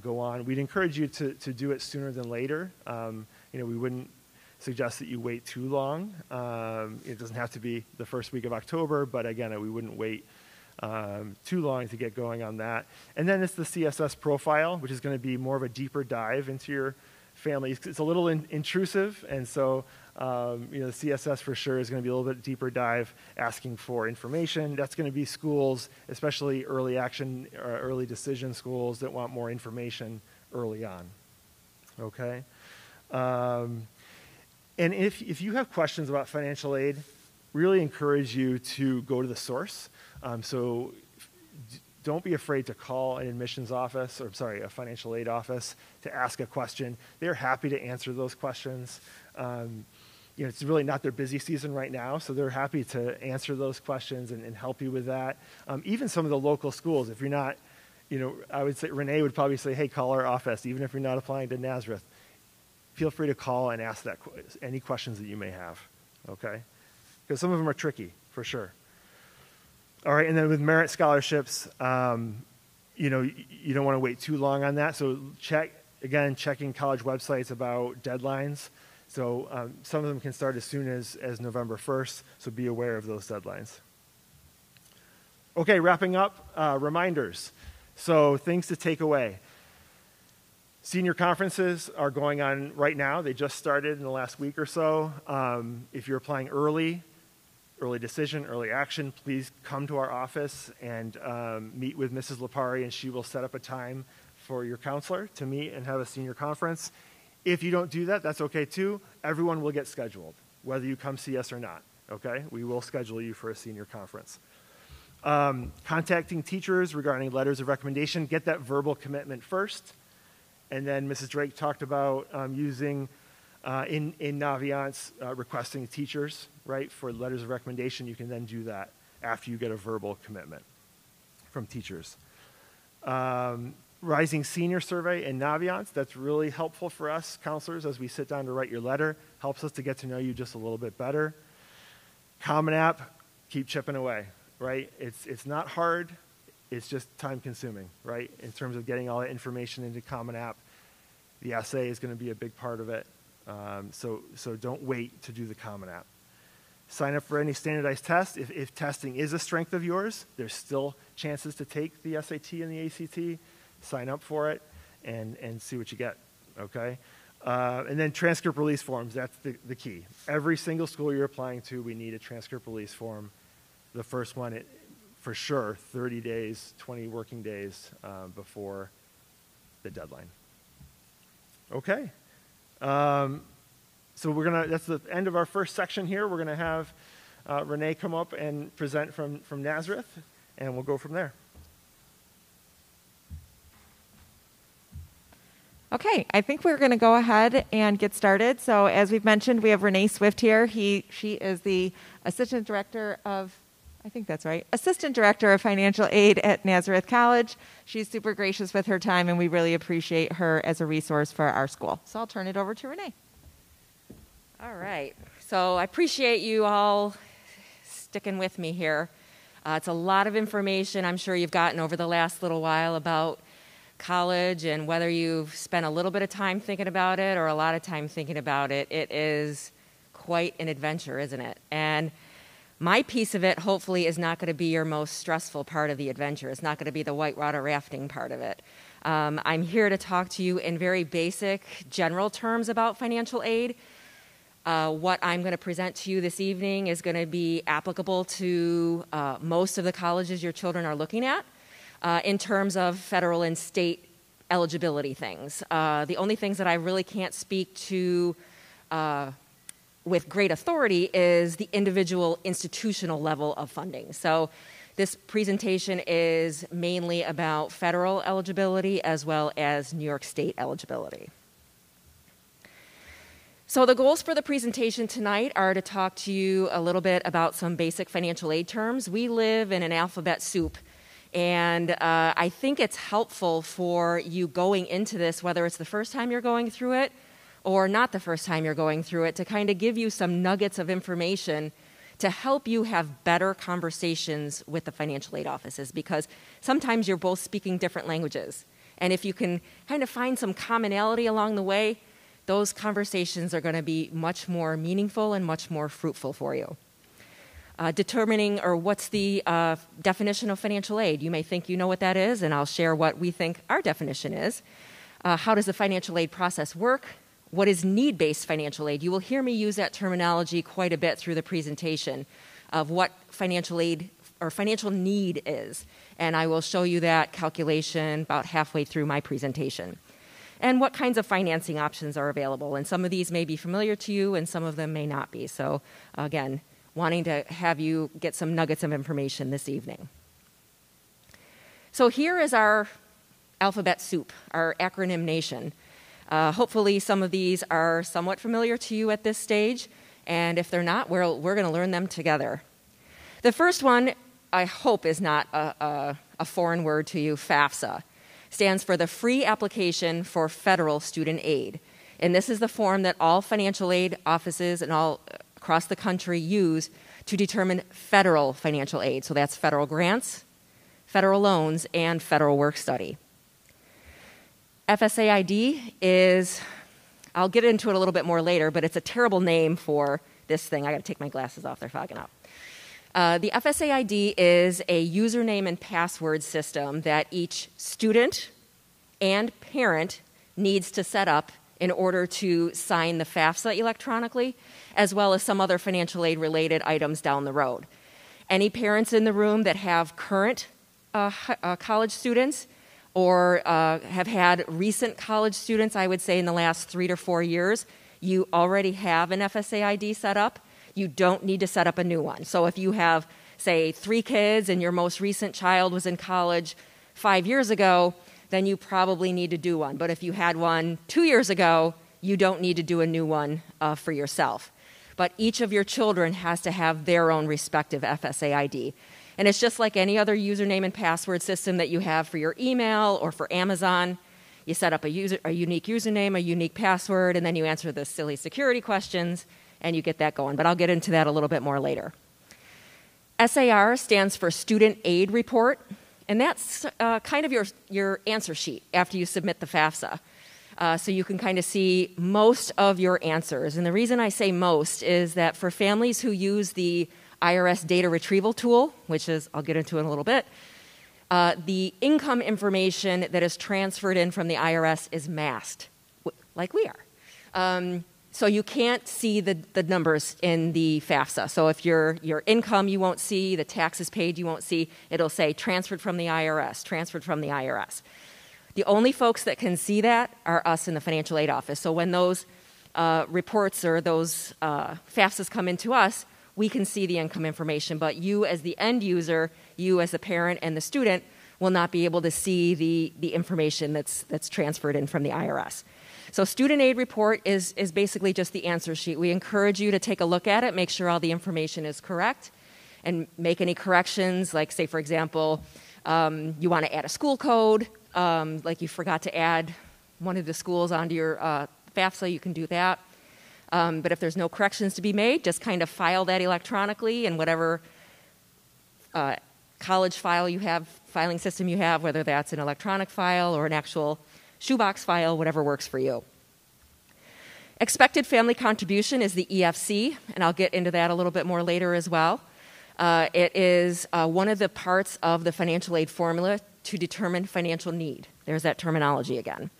go on. We'd encourage you to do it sooner than later. We wouldn't suggest that you wait too long. It doesn't have to be the first week of October, but again, we wouldn't wait too long to get going on that. And then it's the CSS profile, which is going to be more of a deeper dive into your family. It's a little intrusive, and so the CSS for sure is going to be a little bit deeper dive, asking for information. That's going to be schools, especially early action or early decision schools that want more information early on. Okay? And if you have questions about financial aid, really encourage you to go to the source. So don't be afraid to call an admissions office, a financial aid office to ask a question. They're happy to answer those questions. It's really not their busy season right now, so they're happy to answer those questions and help you with that. Even some of the local schools, if you're not, I would say Renee would probably say, hey, call our office, even if you're not applying to Nazareth. Feel free to call and ask any questions that you may have, okay? Because some of them are tricky, for sure. All right, and then with merit scholarships, you don't want to wait too long on that. So checking college websites about deadlines. So some of them can start as soon as November 1st, so be aware of those deadlines. Okay, wrapping up, reminders. So things to take away. Senior conferences are going on right now. They just started in the last week or so. If you're applying early decision, early action, please come to our office and meet with Mrs. Lipari, and she will set up a time for your counselor to meet and have a senior conference. If you don't do that, that's okay too. Everyone will get scheduled, whether you come see us or not, okay? We will schedule you for a senior conference. Contacting teachers regarding letters of recommendation, get that verbal commitment first. And then Mrs. Drake talked about using in Naviance requesting teachers, right, for letters of recommendation. You can then do that after you get a verbal commitment from teachers. Rising Senior Survey in Naviance, that's really helpful for us counselors as we sit down to write your letter. Helps us to get to know you just a little bit better. Common App, keep chipping away, right? It's not hard. It's just time consuming, right? In terms of getting all that information into Common App, the essay is going to be a big part of it. So don't wait to do the Common App. Sign up for any standardized test. If testing is a strength of yours, there's still chances to take the SAT and the ACT. Sign up for it and see what you get, okay? And then transcript release forms, that's the key. Every single school you're applying to, we need a transcript release form. The first one, for sure, 30 days, 20 working days before the deadline. Okay. So that's the end of our first section here. We're gonna have Renee come up and present from Nazareth, and we'll go from there. Okay, I think we're going to go ahead and get started. So as we've mentioned, we have Renee Swift here. She is the Assistant Director of, I think that's right, Assistant Director of Financial Aid at Nazareth College. She's super gracious with her time, and we really appreciate her as a resource for our school. So I'll turn it over to Renee. All right. So I appreciate you all sticking with me here. It's a lot of information I'm sure you've gotten over the last little while about college, and whether you've spent a little bit of time thinking about it or a lot of time thinking about it, it is quite an adventure, isn't it? And my piece of it, hopefully, is not going to be your most stressful part of the adventure. It's not going to be the whitewater rafting part of it. I'm here to talk to you in very basic, general terms about financial aid. What I'm going to present to you this evening is going to be applicable to most of the colleges your children are looking at. In terms of federal and state eligibility things. The only things that I really can't speak to with great authority is the individual institutional level of funding. So this presentation is mainly about federal eligibility as well as New York State eligibility. So the goals for the presentation tonight are to talk to you a little bit about some basic financial aid terms. We live in an alphabet soup. And I think it's helpful for you going into this, whether it's the first time you're going through it or not the first time you're going through it, to kind of give you some nuggets of information to help you have better conversations with the financial aid offices, because sometimes you're both speaking different languages. And if you can kind of find some commonality along the way, those conversations are going to be much more meaningful and much more fruitful for you. Determining, or what's the definition of financial aid? You may think you know what that is, and I'll share what we think our definition is. How does the financial aid process work? What is need-based financial aid? You will hear me use that terminology quite a bit through the presentation of what financial aid or financial need is. And I will show you that calculation about halfway through my presentation. And what kinds of financing options are available. And some of these may be familiar to you, and some of them may not be. So again, wanting to have you get some nuggets of information this evening. So here is our alphabet soup, our acronym nation. Hopefully some of these are somewhat familiar to you at this stage, and if they're not, we're going to learn them together. The first one, I hope, is not a foreign word to you. FAFSA stands for the Free Application for Federal Student Aid. And this is the form that all financial aid offices and all across the country use to determine federal financial aid. So that's federal grants, federal loans, and federal work study. FSAID is, I'll get into it a little bit more later, but it's a terrible name for this thing. I got to take my glasses off, they're fogging up. The FSAID is a username and password system that each student and parent needs to set up in order to sign the FAFSA electronically, as well as some other financial aid related items down the road. Any parents in the room that have current college students or have had recent college students, I would say in the last 3 to 4 years, you already have an FSA ID set up. You don't need to set up a new one. So if you have, say, 3 kids and your most recent child was in college 5 years ago, then you probably need to do one. But if you had one 2 years ago, you don't need to do a new one for yourself. But each of your children has to have their own respective FSA ID. And it's just like any other username and password system that you have for your email or for Amazon. You set up a unique username, a unique password, and then you answer the silly security questions, and you get that going. But I'll get into that a little bit more later. SAR stands for Student Aid Report, and that's kind of your answer sheet after you submit the FAFSA. So you can kind of see most of your answers. And the reason I say most is that for families who use the IRS data retrieval tool, which is I'll get into in a little bit, the income information that is transferred in from the IRS is masked, like we are. So you can't see the numbers in the FAFSA. So if your income you won't see, the taxes paid you won't see, it'll say transferred from the IRS, transferred from the IRS. The only folks that can see that are us in the financial aid office. So when those reports or those FAFSAs come into us, we can see the income information, but you as the end user, you as the parent and the student will not be able to see the information that's transferred in from the IRS. So student aid report is basically just the answer sheet. We encourage you to take a look at it, make sure all the information is correct, and make any corrections, like say, for example, you want to add a school code, like you forgot to add one of the schools onto your FAFSA, you can do that. But if there's no corrections to be made, just kind of file that electronically in whatever college file you have, filing system you have, whether that's an electronic file or an actual shoebox file, whatever works for you. Expected family contribution is the EFC, and I'll get into that a little bit more later as well. It is one of the parts of the financial aid formula to determine financial need. There's that terminology again.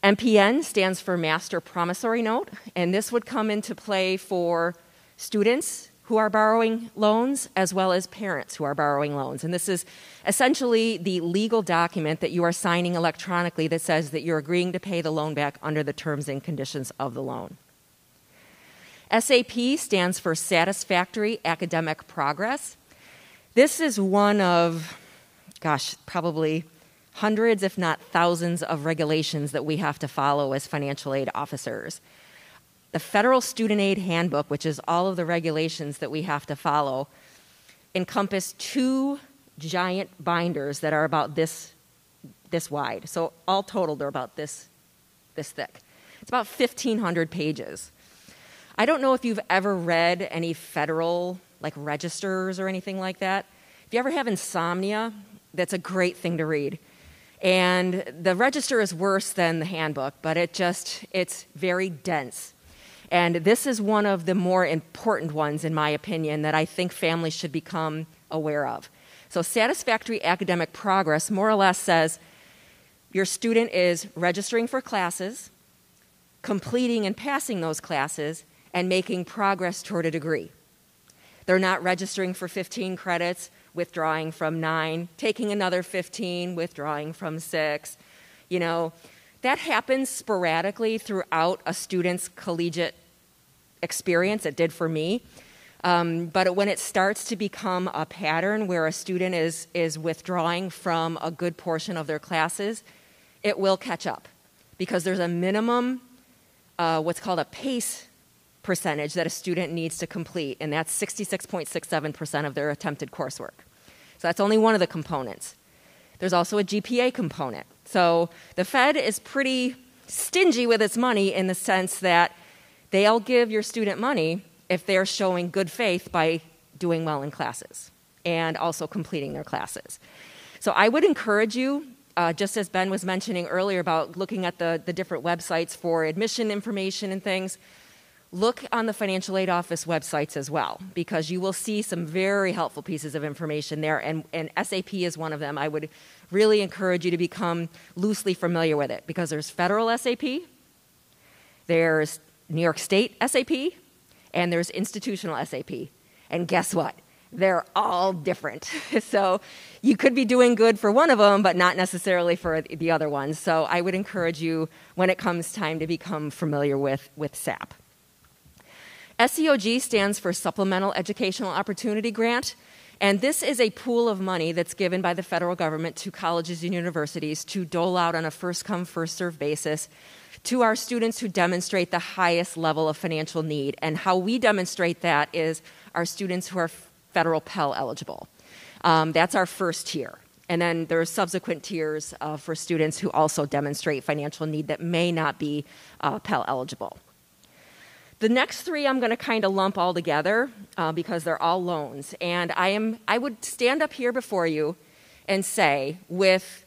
MPN stands for Master Promissory Note, and this would come into play for students who are borrowing loans as well as parents who are borrowing loans. And this is essentially the legal document that you are signing electronically that says that you're agreeing to pay the loan back under the terms and conditions of the loan. SAP stands for Satisfactory Academic Progress. This is one of, probably hundreds, if not thousands, of regulations that we have to follow as financial aid officers. The Federal Student Aid Handbook, which is all of the regulations that we have to follow, encompass 2 giant binders that are about this wide. So all total, they're about this thick. It's about 1,500 pages. I don't know if you've ever read any federal registers or anything like that. If you ever have insomnia, that's a great thing to read. And the register is worse than the handbook, but it's very dense. And this is one of the more important ones, in my opinion, that I think families should become aware of. So satisfactory academic progress more or less says your student is registering for classes, completing and passing those classes, and making progress toward a degree. They're not registering for 15 credits, withdrawing from 9, taking another 15, withdrawing from 6. That happens sporadically throughout a student's collegiate experience. It did for me. But when it starts to become a pattern where a student is withdrawing from a good portion of their classes, it will catch up because there's a minimum, what's called a PACE percentage that a student needs to complete, and that's 66.67% of their attempted coursework. So that's only one of the components. There's also a GPA component. So the Fed is pretty stingy with its money in the sense that they'll give your student money if they're showing good faith by doing well in classes and also completing their classes. So I would encourage you, just as Ben was mentioning earlier about looking at the different websites for admission information and things, look on the financial aid office websites as well, because you will see some very helpful pieces of information there, and SAP is one of them. I would really encourage you to become loosely familiar with it, because there's federal SAP, there's New York State SAP, and there's institutional SAP. And guess what? They're all different. So you could be doing good for one of them, but not necessarily for the other ones. So I would encourage you, when it comes time, to become familiar with SAP. SEOG stands for Supplemental Educational Opportunity Grant, and this is a pool of money that's given by the federal government to colleges and universities to dole out on a first-come, first-served basis to our students who demonstrate the highest level of financial need. And how we demonstrate that is our students who are federal Pell eligible. That's our first tier. And then there are subsequent tiers for students who also demonstrate financial need that may not be Pell eligible. The next three I'm going to kind of lump all together because they're all loans. And I would stand up here before you and say with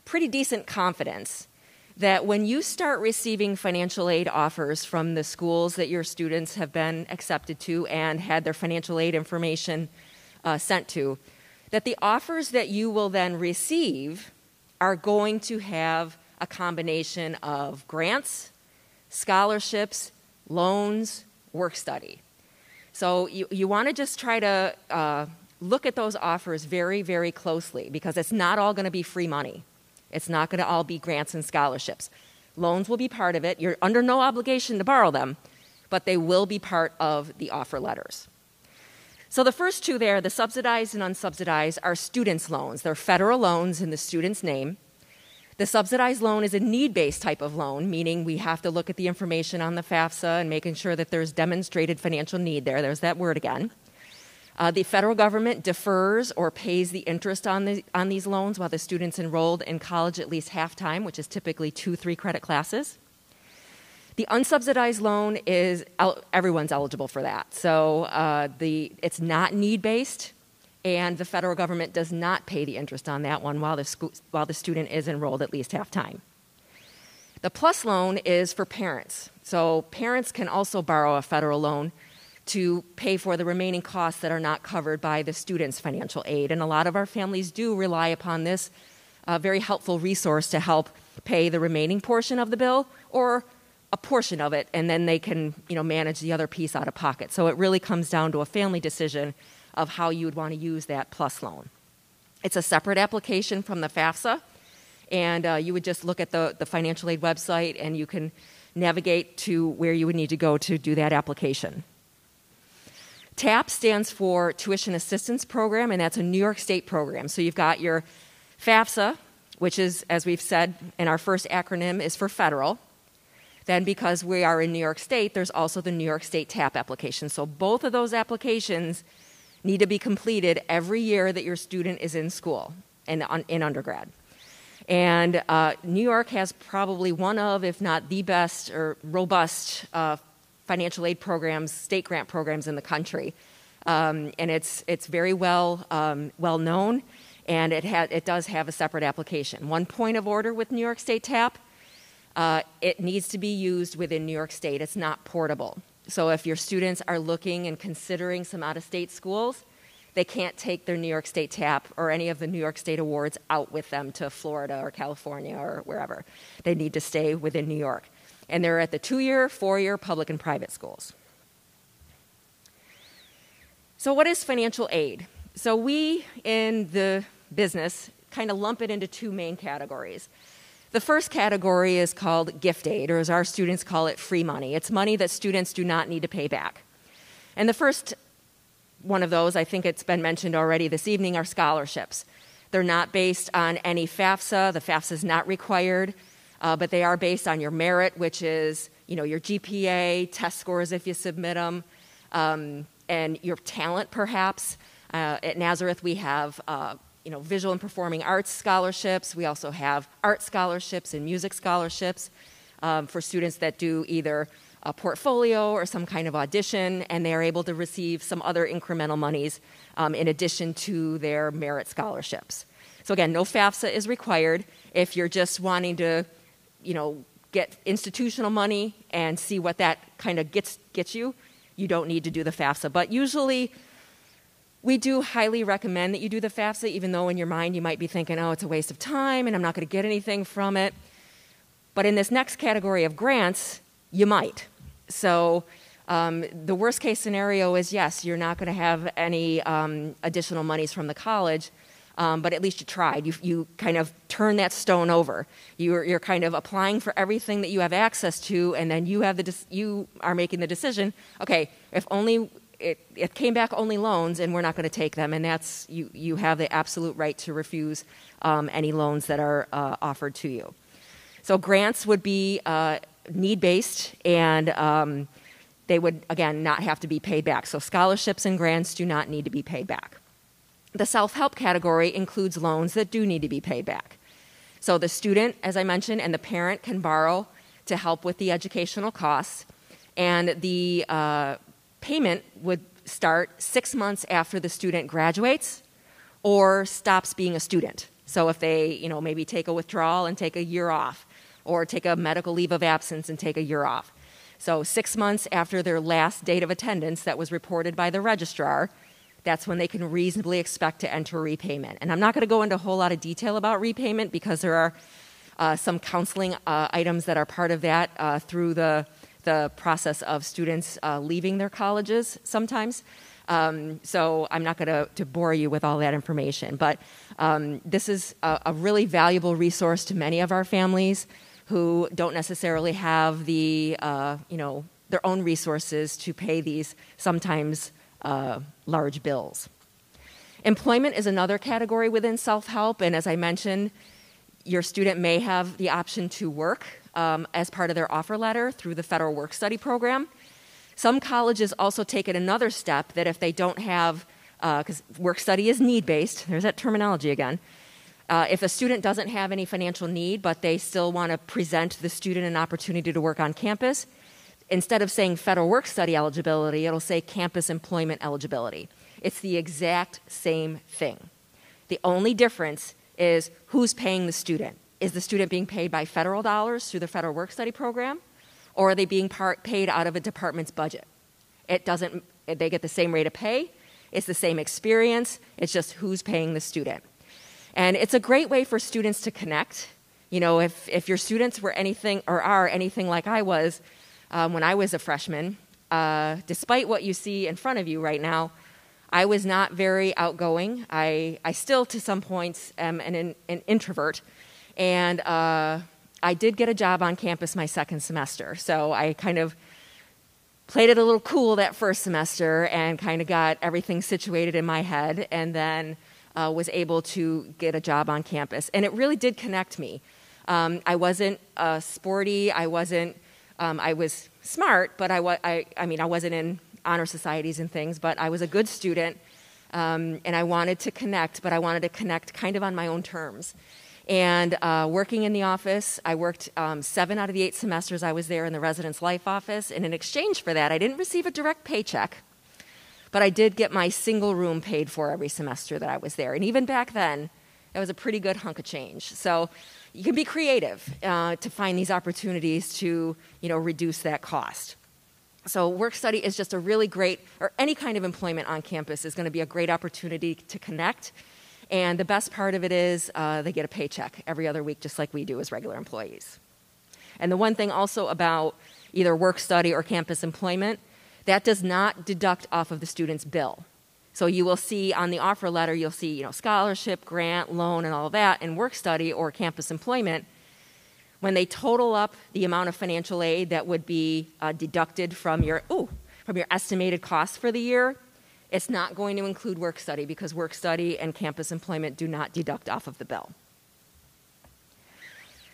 pretty decent confidence that when you start receiving financial aid offers from the schools that your students have been accepted to and had their financial aid information sent to, that the offers that you will then receive are going to have a combination of grants, scholarships, loans, work study. So you want to just try to look at those offers very, very closely, because it's not all going to be free money. It's not going to all be grants and scholarships. Loans will be part of it. You're under no obligation to borrow them, but they will be part of the offer letters. So the first two there, the subsidized and unsubsidized, are students' loans. They're federal loans in the student's name. The subsidized loan is a need-based type of loan, meaning we have to look at the information on the FAFSA and making sure that there's demonstrated financial need there. There's that word again. The federal government defers or pays the interest on these loans while the student's enrolled in college at least half-time, which is typically 2 3-credit classes. The unsubsidized loan is, everyone's eligible for that. So it's not need-based, and the federal government does not pay the interest on that one while the student is enrolled at least half-time. The PLUS loan is for parents. So parents can also borrow a federal loan to pay for the remaining costs that are not covered by the student's financial aid. And a lot of our families do rely upon this very helpful resource to help pay the remaining portion of the bill or a portion of it, and then they can manage the other piece out of pocket. So it really comes down to a family decision of how you would want to use that PLUS loan. It's a separate application from the FAFSA, and you would just look at the financial aid website and you can navigate to where you would need to go to do that application. TAP stands for Tuition Assistance Program, and that's a New York State program. So you've got your FAFSA, which is, as we've said in our first acronym, is for federal. Then because we are in New York State, there's also the New York State TAP application. So both of those applications need to be completed every year that your student is in school, in undergrad. And New York has probably one of, if not the best or robust financial aid programs, state grant programs in the country. And it's very well known, and it does have a separate application. One point of order with New York State TAP, it needs to be used within New York State. It's not portable. So if your students are looking and considering some out-of-state schools, they can't take their New York State TAP or any of the New York State awards out with them to Florida or California or wherever. They need to stay within New York. And they're at the 2-year, 4-year public and private schools. So what is financial aid? So we in the business kind of lump it into 2 main categories. The first category is called gift aid, or as our students call it, free money. It's money that students do not need to pay back. And the first one of those, I think it's been mentioned already this evening, are scholarships. They're not based on any FAFSA. The FAFSA is not required, but they are based on your merit, which is your GPA, test scores if you submit them, and your talent perhaps. At Nazareth we have visual and performing arts scholarships. We also have art scholarships and music scholarships for students that do either a portfolio or some kind of audition, and they are able to receive some other incremental monies in addition to their merit scholarships. So again, no FAFSA is required. If you're just wanting to, get institutional money and see what that kind of gets you, you don't need to do the FAFSA. But usually, we do highly recommend that you do the FAFSA, even though in your mind you might be thinking, oh, it's a waste of time and I'm not going to get anything from it. But in this next category of grants, you might. So the worst case scenario is, yes, you're not going to have any additional monies from the college, but at least you tried. You kind of turn that stone over. You're kind of applying for everything that you have access to, and then you are making the decision, okay, if only it came back only loans, and we're not going to take them, and that's you have the absolute right to refuse any loans that are offered to you. So grants would be need-based, and they would, again, not have to be paid back. So scholarships and grants do not need to be paid back. The self-help category includes loans that do need to be paid back. So the student, as I mentioned, and the parent can borrow to help with the educational costs, and the payment would start 6 months after the student graduates or stops being a student. So if they, maybe take a withdrawal and take a year off, or take a medical leave of absence and take a year off. So 6 months after their last date of attendance that was reported by the registrar, that's when they can reasonably expect to enter repayment. And I'm not going to go into a whole lot of detail about repayment because there are some counseling items that are part of that through the process of students leaving their colleges sometimes. So I'm not going to bore you with all that information. But this is a really valuable resource to many of our families who don't necessarily have the, their own resources to pay these sometimes large bills. Employment is another category within self-help, and as I mentioned, your student may have the option to work as part of their offer letter through the federal work-study program. Some colleges also take it another step that if they don't have, because work-study is need-based, there's that terminology again. If a student doesn't have any financial need, but they still want to present the student an opportunity to work on campus, instead of saying federal work-study eligibility, it'll say campus employment eligibility. It's the exact same thing. The only difference is who's paying the student. Is the student being paid by federal dollars through the federal work-study program, or are they being paid out of a department's budget? They get the same rate of pay, it's the same experience, it's just who's paying the student. And it's a great way for students to connect. If your students were anything or are anything like I was when I was a freshman, despite what you see in front of you right now, I was not very outgoing. I still, to some points, am an introvert. And I did get a job on campus my second semester. So I kind of played it a little cool that first semester and kind of got everything situated in my head, and then was able to get a job on campus. And it really did connect me. I wasn't sporty. I was smart, but I wasn't in honor societies and things, but I was a good student, and I wanted to connect, but I wanted to connect kind of on my own terms. And working in the office, I worked 7 out of the 8 semesters I was there in the residence life office, and in exchange for that, I didn't receive a direct paycheck, but I did get my single room paid for every semester that I was there. And even back then, that was a pretty good hunk of change. So you can be creative to find these opportunities to, reduce that cost. So work-study is just a really great, or any kind of employment on campus is going to be a great opportunity to connect. And the best part of it is they get a paycheck every other week, just like we do as regular employees. And the one thing also about either work-study or campus employment, that does not deduct off of the student's bill. So you will see on the offer letter, you'll see, scholarship, grant, loan, and all that. In work-study or campus employment, when they total up the amount of financial aid that would be deducted from your estimated costs for the year, it's not going to include work-study because work-study and campus employment do not deduct off of the bill.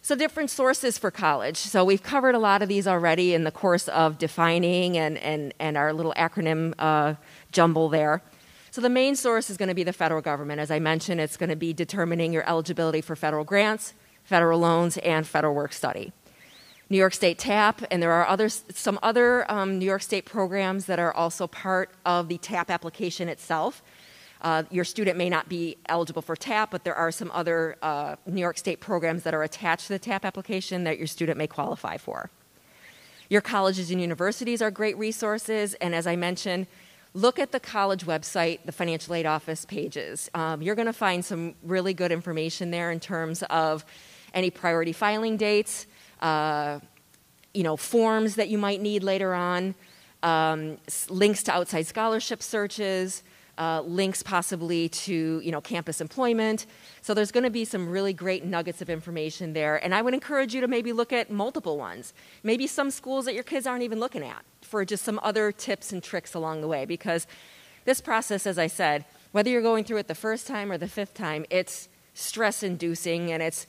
So different sources for college. So we've covered a lot of these already in the course of defining and our little acronym jumble there. So the main source is going to be the federal government. As I mentioned, it's going to be determining your eligibility for federal grants, federal loans, and federal work-study. New York State TAP, and there are some other New York State programs that are also part of the TAP application itself. Your student may not be eligible for TAP, but there are some other New York State programs that are attached to the TAP application that your student may qualify for. Your colleges and universities are great resources, and as I mentioned, look at the college website, the financial aid office pages. You're going to find some really good information there in terms of any priority filing dates, forms that you might need later on, links to outside scholarship searches, links possibly to campus employment. So there's going to be some really great nuggets of information there, and I would encourage you to maybe look at multiple ones, maybe some schools that your kids aren't even looking at, for just some other tips and tricks along the way, because this process, as I said, whether you're going through it the first time or the fifth time, it's stress-inducing, and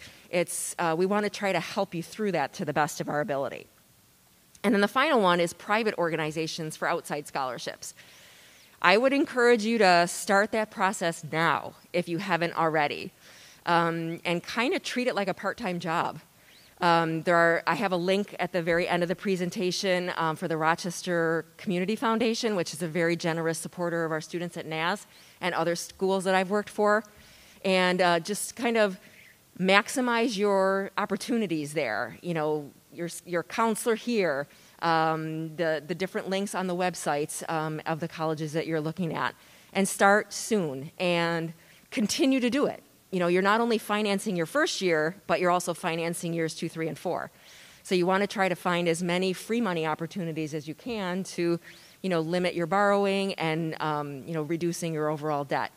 we want to try to help you through that to the best of our ability. And then the final one is private organizations for outside scholarships. I would encourage you to start that process now if you haven't already, and kind of treat it like a part-time job. I have a link at the very end of the presentation for the Rochester Community Foundation, which is a very generous supporter of our students at NAS and other schools that I've worked for, and just kind of maximize your opportunities there. Your counselor here, the different links on the websites of the colleges that you're looking at, and start soon and continue to do it. You're not only financing your first year, but you're also financing years 2, 3, and 4. So you want to try to find as many free money opportunities as you can to, limit your borrowing and, reducing your overall debt.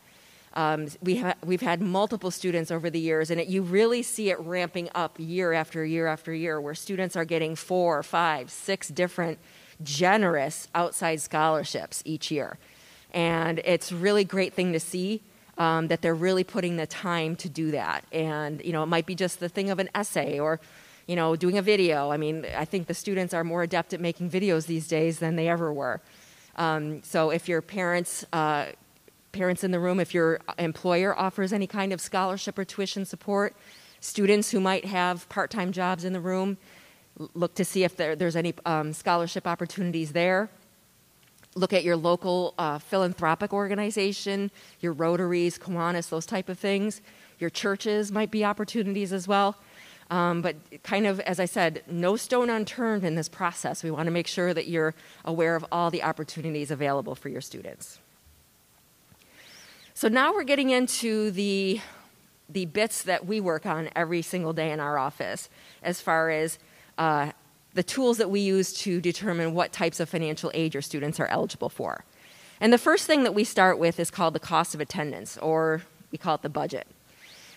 We've had multiple students over the years, and you really see it ramping up year after year after year, where students are getting 4, 5, 6 different generous outside scholarships each year. And it's a really great thing to see that they're really putting the time to do that. And, it might be just the thing of an essay or, doing a video. I mean, I think the students are more adept at making videos these days than they ever were. So if your parents in the room, if your employer offers any kind of scholarship or tuition support, students who might have part-time jobs in the room, look to see if there's any scholarship opportunities there. Look at your local philanthropic organization, your Rotaries, Kiwanis, those type of things. Your churches might be opportunities as well. But kind of, as I said, no stone unturned in this process. We want to make sure that you're aware of all the opportunities available for your students. So now we're getting into the bits that we work on every single day in our office as far as the tools that we use to determine what types of financial aid your students are eligible for. And the first thing that we start with is called the cost of attendance, or we call it the budget.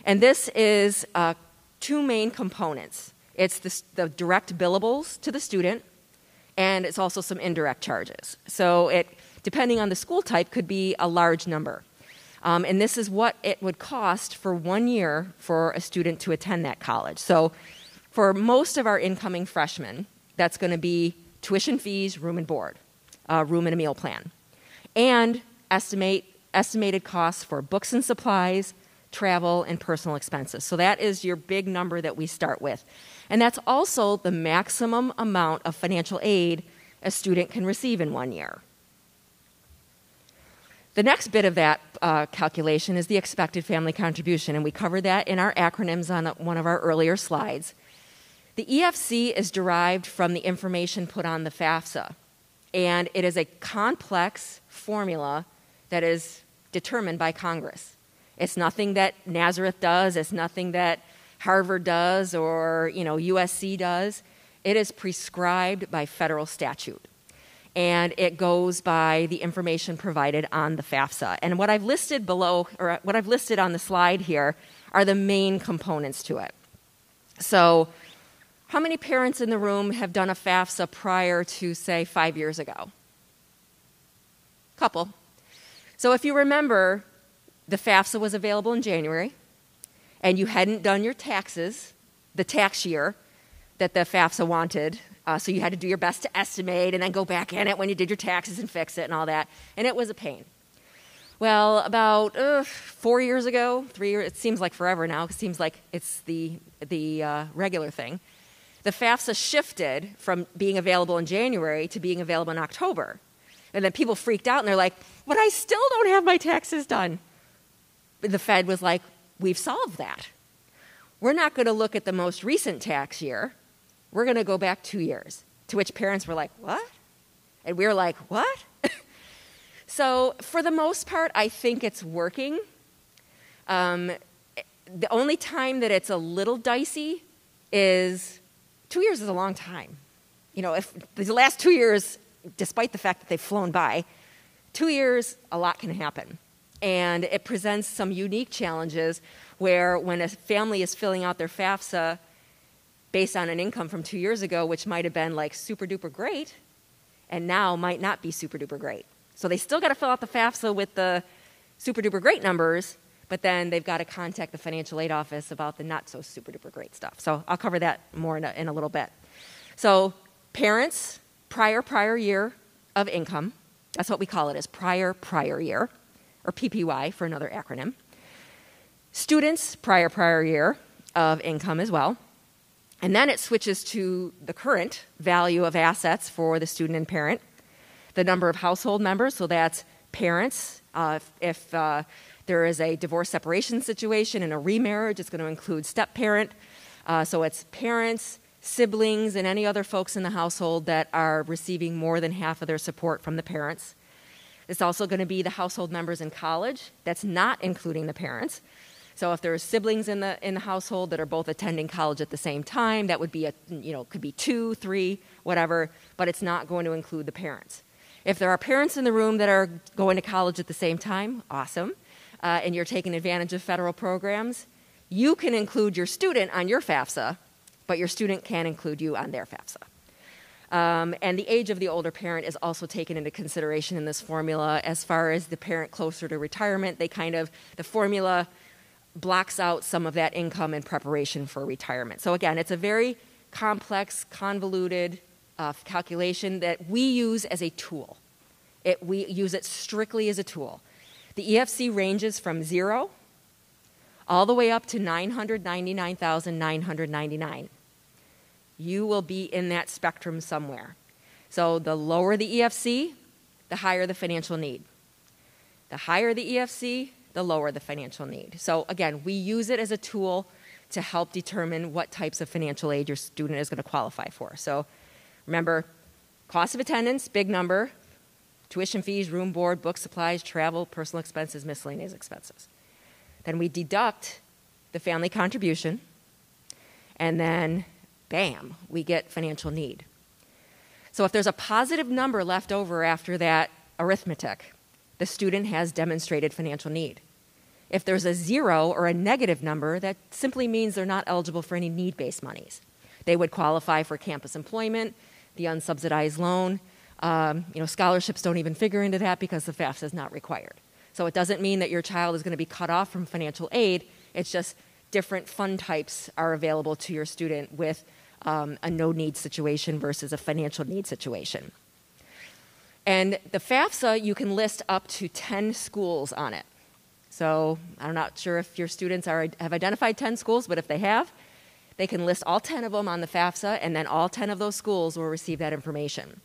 And this is 2 main components. It's the direct billables to the student, and it's also some indirect charges. So it, depending on the school type, could be a large number. And this is what it would cost for 1 year for a student to attend that college. So for most of our incoming freshmen, that's going to be tuition fees, room and board, room and a meal plan, and estimated costs for books and supplies, travel, and personal expenses. So that is your big number that we start with. And that's also the maximum amount of financial aid a student can receive in 1 year. The next bit of that calculation is the expected family contribution, and we covered that in our acronyms on one of our earlier slides. The EFC is derived from the information put on the FAFSA, and it is a complex formula that is determined by Congress. It's nothing that Nazareth does, it's nothing that Harvard does or USC does. It is prescribed by federal statute. And it goes by the information provided on the FAFSA. And what I've listed below, or what I've listed on the slide here, are the main components to it. So, how many parents in the room have done a FAFSA prior to, say, 5 years ago? Couple. So if you remember, the FAFSA was available in January, and you hadn't done your taxes, the tax year that the FAFSA wanted, so you had to do your best to estimate and then go back in it when you did your taxes and fix it and all that, and it was a pain. Well, about 4 years ago, 3 years, it seems like forever now, it seems like it's the regular thing, the FAFSA shifted from being available in January to being available in October. And then people freaked out and they're like, but I still don't have my taxes done. the Fed was like, we've solved that. We're not going to look at the most recent tax year. We're going to go back 2 years. To which parents were like, what? And we were like, what? So for the most part, I think it's working. The only time that it's a little dicey is 2 years is a long time. You know, if the last 2 years, despite the fact that they've flown by, 2 years, a lot can happen. And it presents some unique challenges where when a family is filling out their FAFSA based on an income from 2 years ago, which might have been like super duper great, and now might not be super duper great. So they still got to fill out the FAFSA with the super duper great numbers, but then they've got to contact the financial aid office about the not so super duper great stuff. So I'll cover that more in a little bit. So parents, prior year of income, that's what we call it, is prior year, or PPY for another acronym. Students, prior year of income as well. And then it switches to the current value of assets for the student and parent, the number of household members, so that's parents. If there is a divorce separation situation and a remarriage, it's going to include step-parent. So it's parents, siblings, and any other folks in the household that are receiving more than half of their support from the parents. It's also going to be the household members in college. That's not including the parents. So if there are siblings in the household that are both attending college at the same time, that would be could be 2, 3, whatever, but it's not going to include the parents. If there are parents in the room that are going to college at the same time, awesome, and you're taking advantage of federal programs, you can include your student on your FAFSA, but your student can't include you on their FAFSA. And the age of the older parent is also taken into consideration in this formula. As far as the parent closer to retirement, the formula blocks out some of that income in preparation for retirement. So again, it's a very complex, convoluted calculation that we use as a tool. We use it strictly as a tool. The EFC ranges from 0 all the way up to $999,999. You will be in that spectrum somewhere. So the lower the EFC, the higher the financial need. The higher the EFC, the lower the financial need. So again, we use it as a tool to help determine what types of financial aid your student is going to qualify for. So remember, cost of attendance, big number, tuition fees, room, board, book supplies, travel, personal expenses, miscellaneous expenses. Then we deduct the family contribution, and then bam, we get financial need. So if there's a positive number left over after that arithmetic, the student has demonstrated financial need. If there's a 0 or a negative number, that simply means they're not eligible for any need-based monies. They would qualify for campus employment, the unsubsidized loan. Scholarships don't even figure into that because the FAFSA is not required. So it doesn't mean that your child is going to be cut off from financial aid. It's just different fund types are available to your student with a no-need situation versus a financial need situation. And the FAFSA, you can list up to 10 schools on it. So I'm not sure if your students have identified 10 schools, but if they have, they can list all 10 of them on the FAFSA, and then all 10 of those schools will receive that information.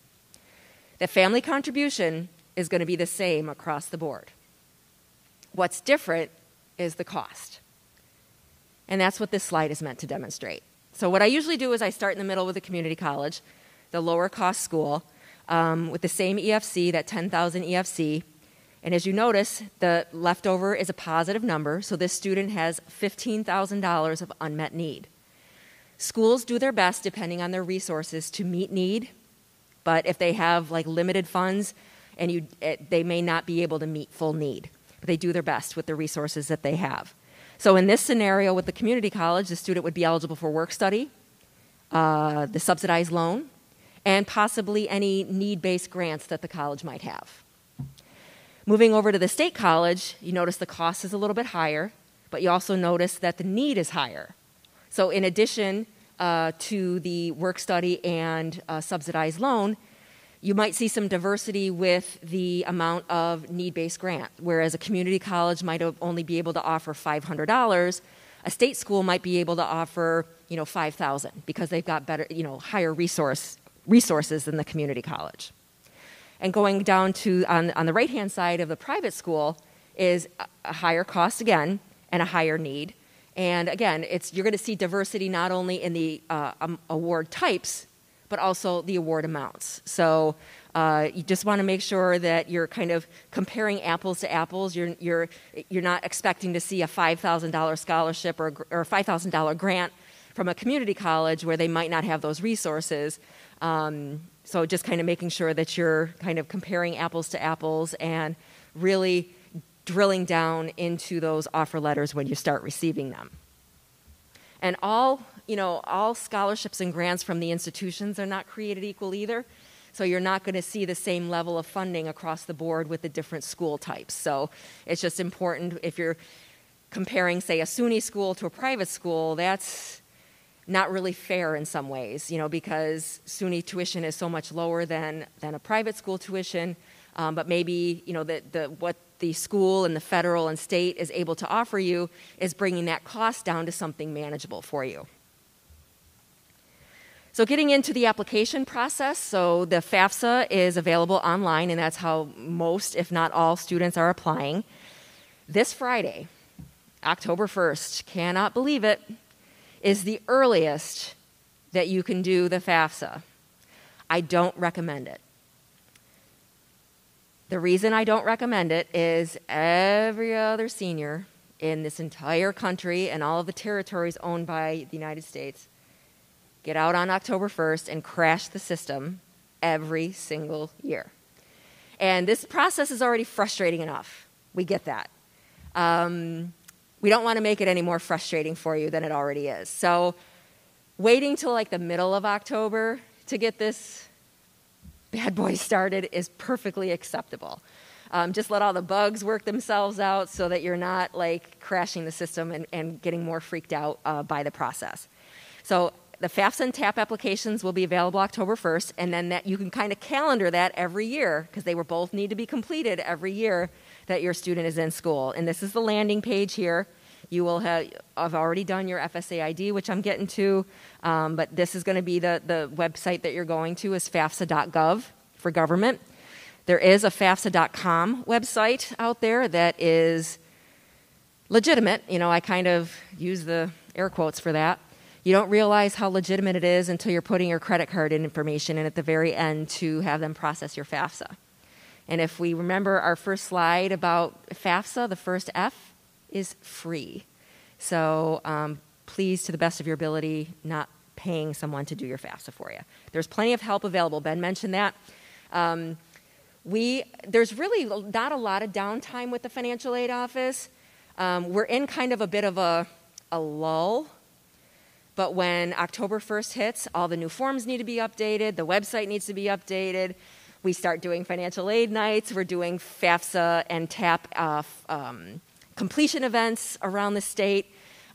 The family contribution is going to be the same across the board. What's different is the cost. And that's what this slide is meant to demonstrate. So what I usually do is I start in the middle with a community college, the lower cost school, with the same EFC, that 10,000 EFC. And as you notice, the leftover is a positive number, so this student has $15,000 of unmet need. Schools do their best, depending on their resources, to meet need, but if they have limited funds, and they may not be able to meet full need. But they do their best with the resources that they have. So in this scenario with the community college, the student would be eligible for work study, the subsidized loan, and possibly any need-based grants that the college might have. Moving over to the state college, you notice the cost is a little bit higher, but you also notice that the need is higher. So in addition to the work study and subsidized loan, you might see some diversity with the amount of need-based grant. Whereas a community college might only be able to offer $500, a state school might be able to offer, $5,000 because they've got better, higher resources than the community college. And going down to on the right-hand side of the private school, is a higher cost again and a higher need. And again, you're going to see diversity not only in the award types, but also the award amounts. So you just want to make sure that you're kind of comparing apples to apples. You're not expecting to see a $5,000 scholarship or a $5,000 grant from a community college where they might not have those resources. So just kind of making sure that you're kind of comparing apples to apples and really drilling down into those offer letters when you start receiving them. And all scholarships and grants from the institutions are not created equal either. So you're not going to see the same level of funding across the board with the different school types. So it's just important if you're comparing, say, a SUNY school to a private school, that's not really fair in some ways, because SUNY tuition is so much lower than a private school tuition. But maybe, what the school and the federal and state is able to offer you is bringing that cost down to something manageable for you. So getting into the application process, so the FAFSA is available online, and that's how most, if not all, students are applying. This Friday, October 1st, cannot believe it, is the earliest that you can do the FAFSA. I don't recommend it. The reason I don't recommend it is every other senior in this entire country and all of the territories owned by the United States get out on October 1st and crash the system every single year. And this process is already frustrating enough. We get that. We don't want to make it any more frustrating for you than it already is. So waiting till like the middle of October to get this bad boy started is perfectly acceptable. Just let all the bugs work themselves out so that you're not like crashing the system and getting more freaked out by the process. So the FAFSA and TAP applications will be available October 1st, and then that you can kind of calendar that every year because they will both need to be completed every year that your student is in school. And this is the landing page here. You will have already done your FSA ID, which I'm getting to, but this is going to be the website that you're going to is FAFSA.gov for government. There is a FAFSA.com website out there that is legitimate. I kind of use the air quotes for that. You don't realize how legitimate it is until you're putting your credit card information in at the very end to have them process your FAFSA. And if we remember our first slide about FAFSA, the first F is free. So please, to the best of your ability, not paying someone to do your FAFSA for you. There's plenty of help available. Ben mentioned that. There's really not a lot of downtime with the financial aid office. We're in kind of a bit of a lull. But when October 1st hits, all the new forms need to be updated. The website needs to be updated. We start doing financial aid nights. We're doing FAFSA and TAP completion events around the state.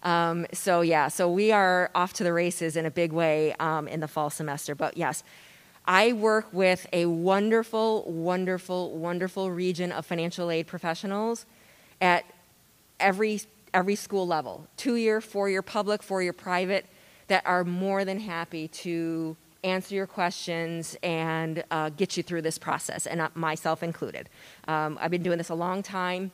So we are off to the races in a big way in the fall semester. But yes, I work with a wonderful, wonderful, wonderful region of financial aid professionals at every school level, 2-year, 4-year public, 4-year private, that are more than happy to answer your questions and get you through this process, and myself included. I've been doing this a long time,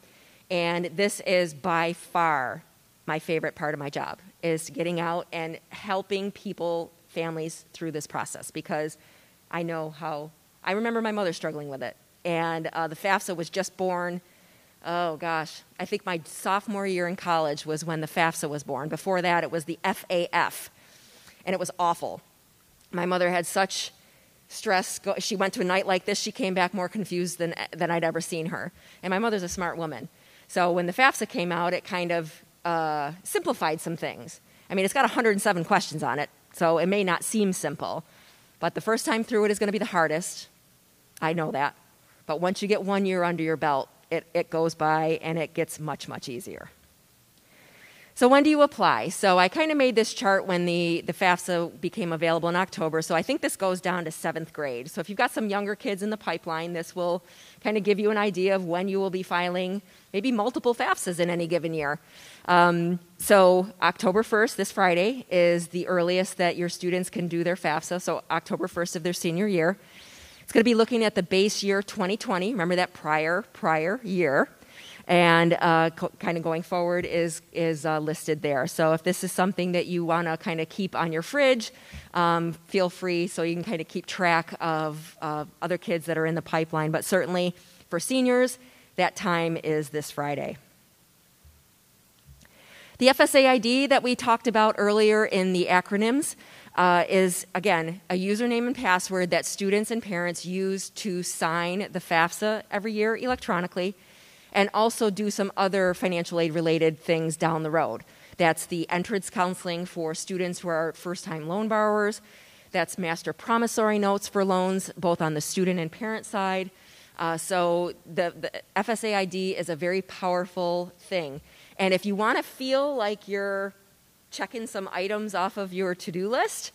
and this is by far my favorite part of my job, is getting out and helping people, families, through this process, because I remember my mother struggling with it, and the FAFSA was just born. Oh, gosh. I think my sophomore year in college was when the FAFSA was born. Before that, it was the FAF, and it was awful. My mother had such stress. She went to a night like this. She came back more confused than I'd ever seen her. And my mother's a smart woman. So when the FAFSA came out, it kind of simplified some things. I mean, it's got 107 questions on it, so it may not seem simple. But the first time through it is going to be the hardest. I know that. But once you get 1 year under your belt, it goes by and it gets much, much easier. So when do you apply? So I kind of made this chart when the FAFSA became available in October. So I think this goes down to 7th grade. So if you've got some younger kids in the pipeline, this will kind of give you an idea of when you will be filing maybe multiple FAFSAs in any given year. So October 1st, this Friday, is the earliest that your students can do their FAFSA. So October 1st of their senior year. It's going to be looking at the base year 2020. Remember that prior year. And kind of going forward is listed there. So if this is something that you want to kind of keep on your fridge, feel free so you can kind of keep track of other kids that are in the pipeline. But certainly for seniors, that time is this Friday. The FSA ID that we talked about earlier in the acronyms is, again, a username and password that students and parents use to sign the FAFSA every year electronically, and also do some other financial aid related things down the road. That's the entrance counseling for students who are first-time loan borrowers. That's master promissory notes for loans, both on the student and parent side. So the FSA ID is a very powerful thing. And if you want to feel like you're checking some items off of your to-do list,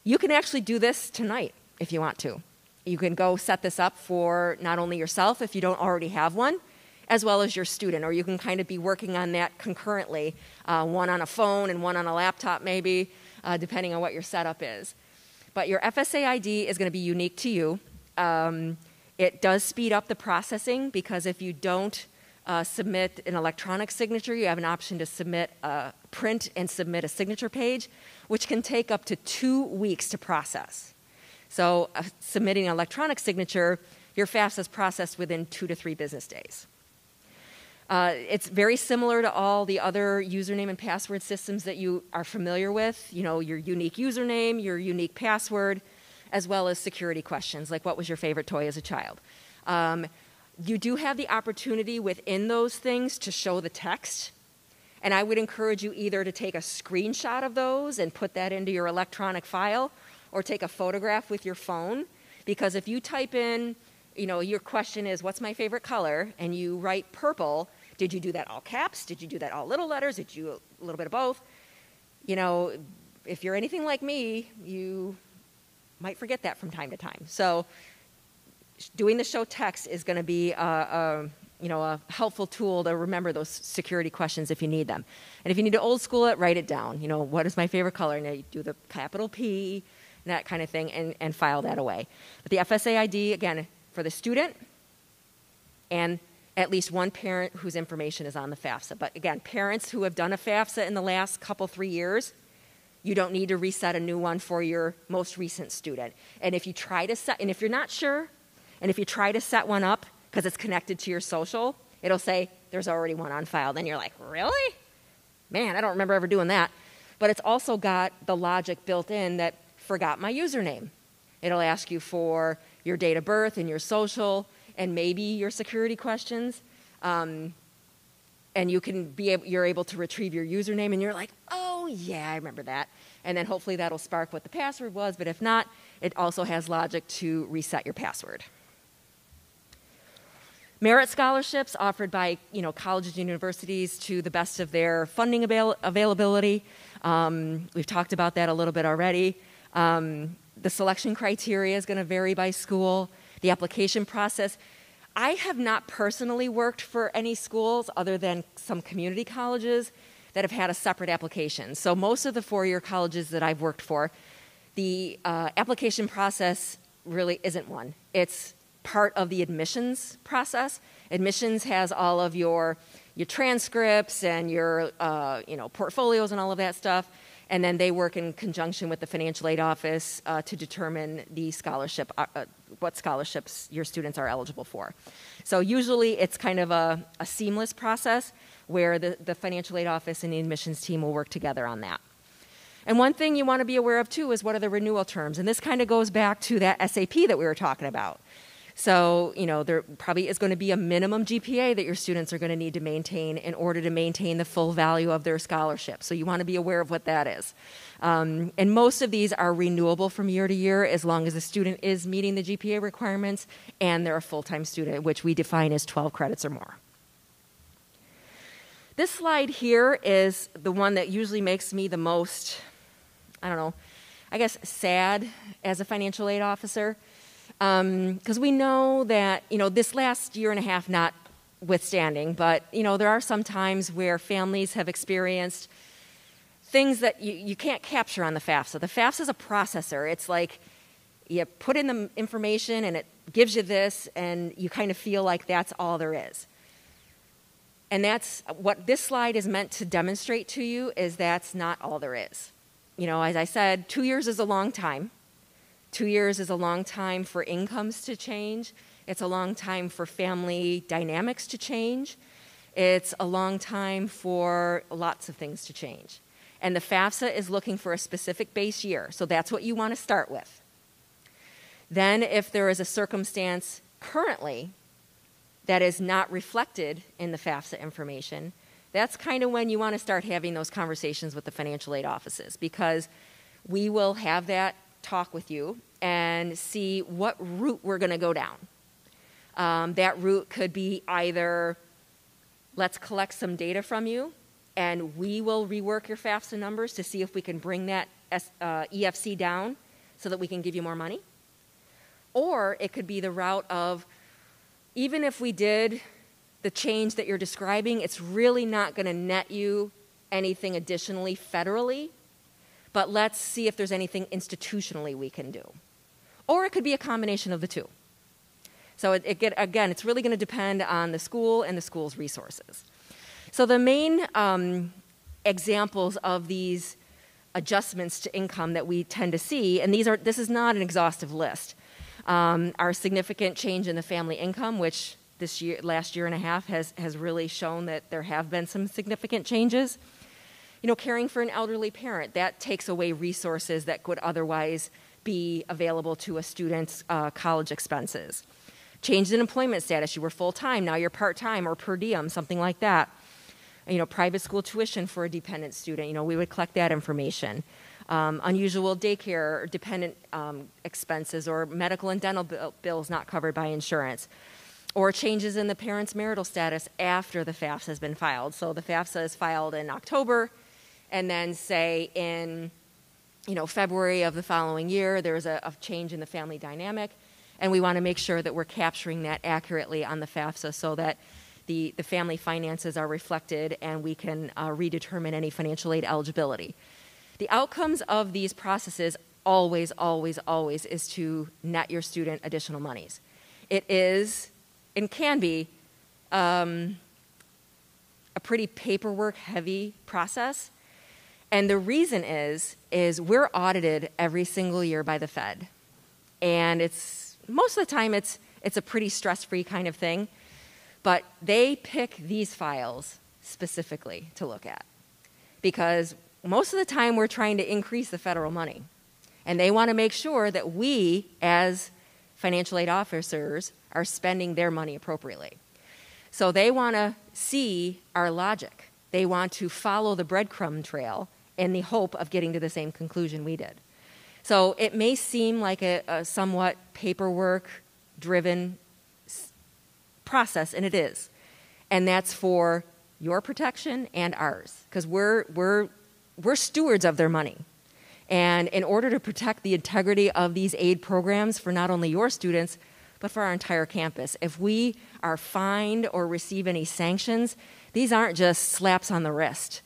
you can actually do this tonight if you want to. You can go set this up for not only yourself if you don't already have one, as well as your student, or you can kind of be working on that concurrently, one on a phone and one on a laptop maybe, depending on what your setup is. But your FSA ID is going to be unique to you. It does speed up the processing because if you don't submit an electronic signature, you have an option to submit a print and submit a signature page, which can take up to 2 weeks to process. So submitting an electronic signature, your FAFSA is processed within 2 to 3 business days. It's very similar to all the other username and password systems that you are familiar with, you know, your unique username, your unique password, as well as security questions, like what was your favorite toy as a child. You do have the opportunity within those things to show the text, and I would encourage you either to take a screenshot of those and put that into your electronic file, or take a photograph with your phone, because if you type in, you know, your question is, what's my favorite color, and you write purple, did you do that all caps? Did you do that all little letters? Did you do a little bit of both? You know, if you're anything like me, you might forget that from time to time. So doing the show text is going to be a helpful tool to remember those security questions if you need them. And if you need to old school it, write it down. You know, what is my favorite color? And you do the capital P, and that kind of thing, and file that away. But the FSA ID, again, for the student and at least one parent whose information is on the FAFSA. But again, parents who have done a FAFSA in the last 3 years, you don't need to reset a new one for your most recent student. And if you try to set, and if you're not sure, and if you try to set one up because it's connected to your social, it'll say there's already one on file. Then you're like, really? Man, I don't remember ever doing that. But it's also got the logic built in that forgot my username. It'll ask you for your date of birth and your social and maybe your security questions. And you're able to retrieve your username and you're like, oh yeah, I remember that. And then hopefully that'll spark what the password was, but if not, it also has logic to reset your password. Merit scholarships offered by colleges and universities to the best of their funding availability. We've talked about that a little bit already. The selection criteria is going to vary by school. The application process. I have not personally worked for any schools other than some community colleges that have had a separate application. So most of the four-year colleges that I've worked for, the application process really isn't one. It's part of the admissions process. Admissions has all of your transcripts and your portfolios and all of that stuff, and then they work in conjunction with the financial aid office to determine the scholarship, what scholarships your students are eligible for. So usually it's kind of a seamless process where the financial aid office and the admissions team will work together on that. And one thing you want to be aware of too is what are the renewal terms, and this kind of goes back to that SAP that we were talking about. So, there probably is going to be a minimum GPA that your students are going to need to maintain in order to maintain the full value of their scholarship. So you want to be aware of what that is. And most of these are renewable from year to year as long as the student is meeting the GPA requirements and they're a full-time student, which we define as 12 credits or more. This slide here is the one that usually makes me the most, sad as a financial aid officer. Because we know that, this last year and a half notwithstanding, but, there are some times where families have experienced things that you can't capture on the FAFSA. The FAFSA is a processor. It's like you put in the information and it gives you this, and you kind of feel like that's all there is. And that's what this slide is meant to demonstrate to you, is that's not all there is. You know, as I said, 2 years is a long time. 2 years is a long time for incomes to change. It's a long time for family dynamics to change. It's a long time for lots of things to change. And the FAFSA is looking for a specific base year, so that's what you want to start with. Then if there is a circumstance currently that is not reflected in the FAFSA information, that's kind of when you want to start having those conversations with the financial aid offices, because we will have that talk with you and see what route we're going to go down. That route could be either, let's collect some data from you and we will rework your FAFSA numbers to see if we can bring that EFC down so that we can give you more money. Or it could be the route of, even if we did the change that you're describing, it's really not going to net you anything additionally federally, but let's see if there's anything institutionally we can do. Or it could be a combination of the two. So again, it's really going to depend on the school and the school's resources. So the main examples of these adjustments to income that we tend to see, and this is not an exhaustive list, are significant change in the family income, which last year and a half has really shown that there have been some significant changes. You know, caring for an elderly parent, that takes away resources that could otherwise be available to a student's college expenses. Change in employment status, you were full-time, now you're part-time or per diem, something like that. You know, private school tuition for a dependent student, you know, we would collect that information. Unusual daycare or dependent expenses, or medical and dental bills not covered by insurance, or changes in the parent's marital status after the FAFSA has been filed. So the FAFSA is filed in October, and then say in, you know, February of the following year, there's a change in the family dynamic, and we want to make sure that we're capturing that accurately on the FAFSA so that the family finances are reflected and we can redetermine any financial aid eligibility. The outcomes of these processes always, always, always is to net your student additional monies. It is, and can be, a pretty paperwork-heavy process. And the reason is we're audited every single year by the Fed. And most of the time it's a pretty stress-free kind of thing. But they pick these files specifically to look at, because most of the time we're trying to increase the federal money. And they want to make sure that we, as financial aid officers, are spending their money appropriately. So they want to see our logic. They want to follow the breadcrumb trail in the hope of getting to the same conclusion we did. So it may seem like a somewhat paperwork-driven process, and it is. And that's for your protection and ours, because we're stewards of their money. And in order to protect the integrity of these aid programs for not only your students, but for our entire campus, if we are fined or receive any sanctions, these aren't just slaps on the wrist.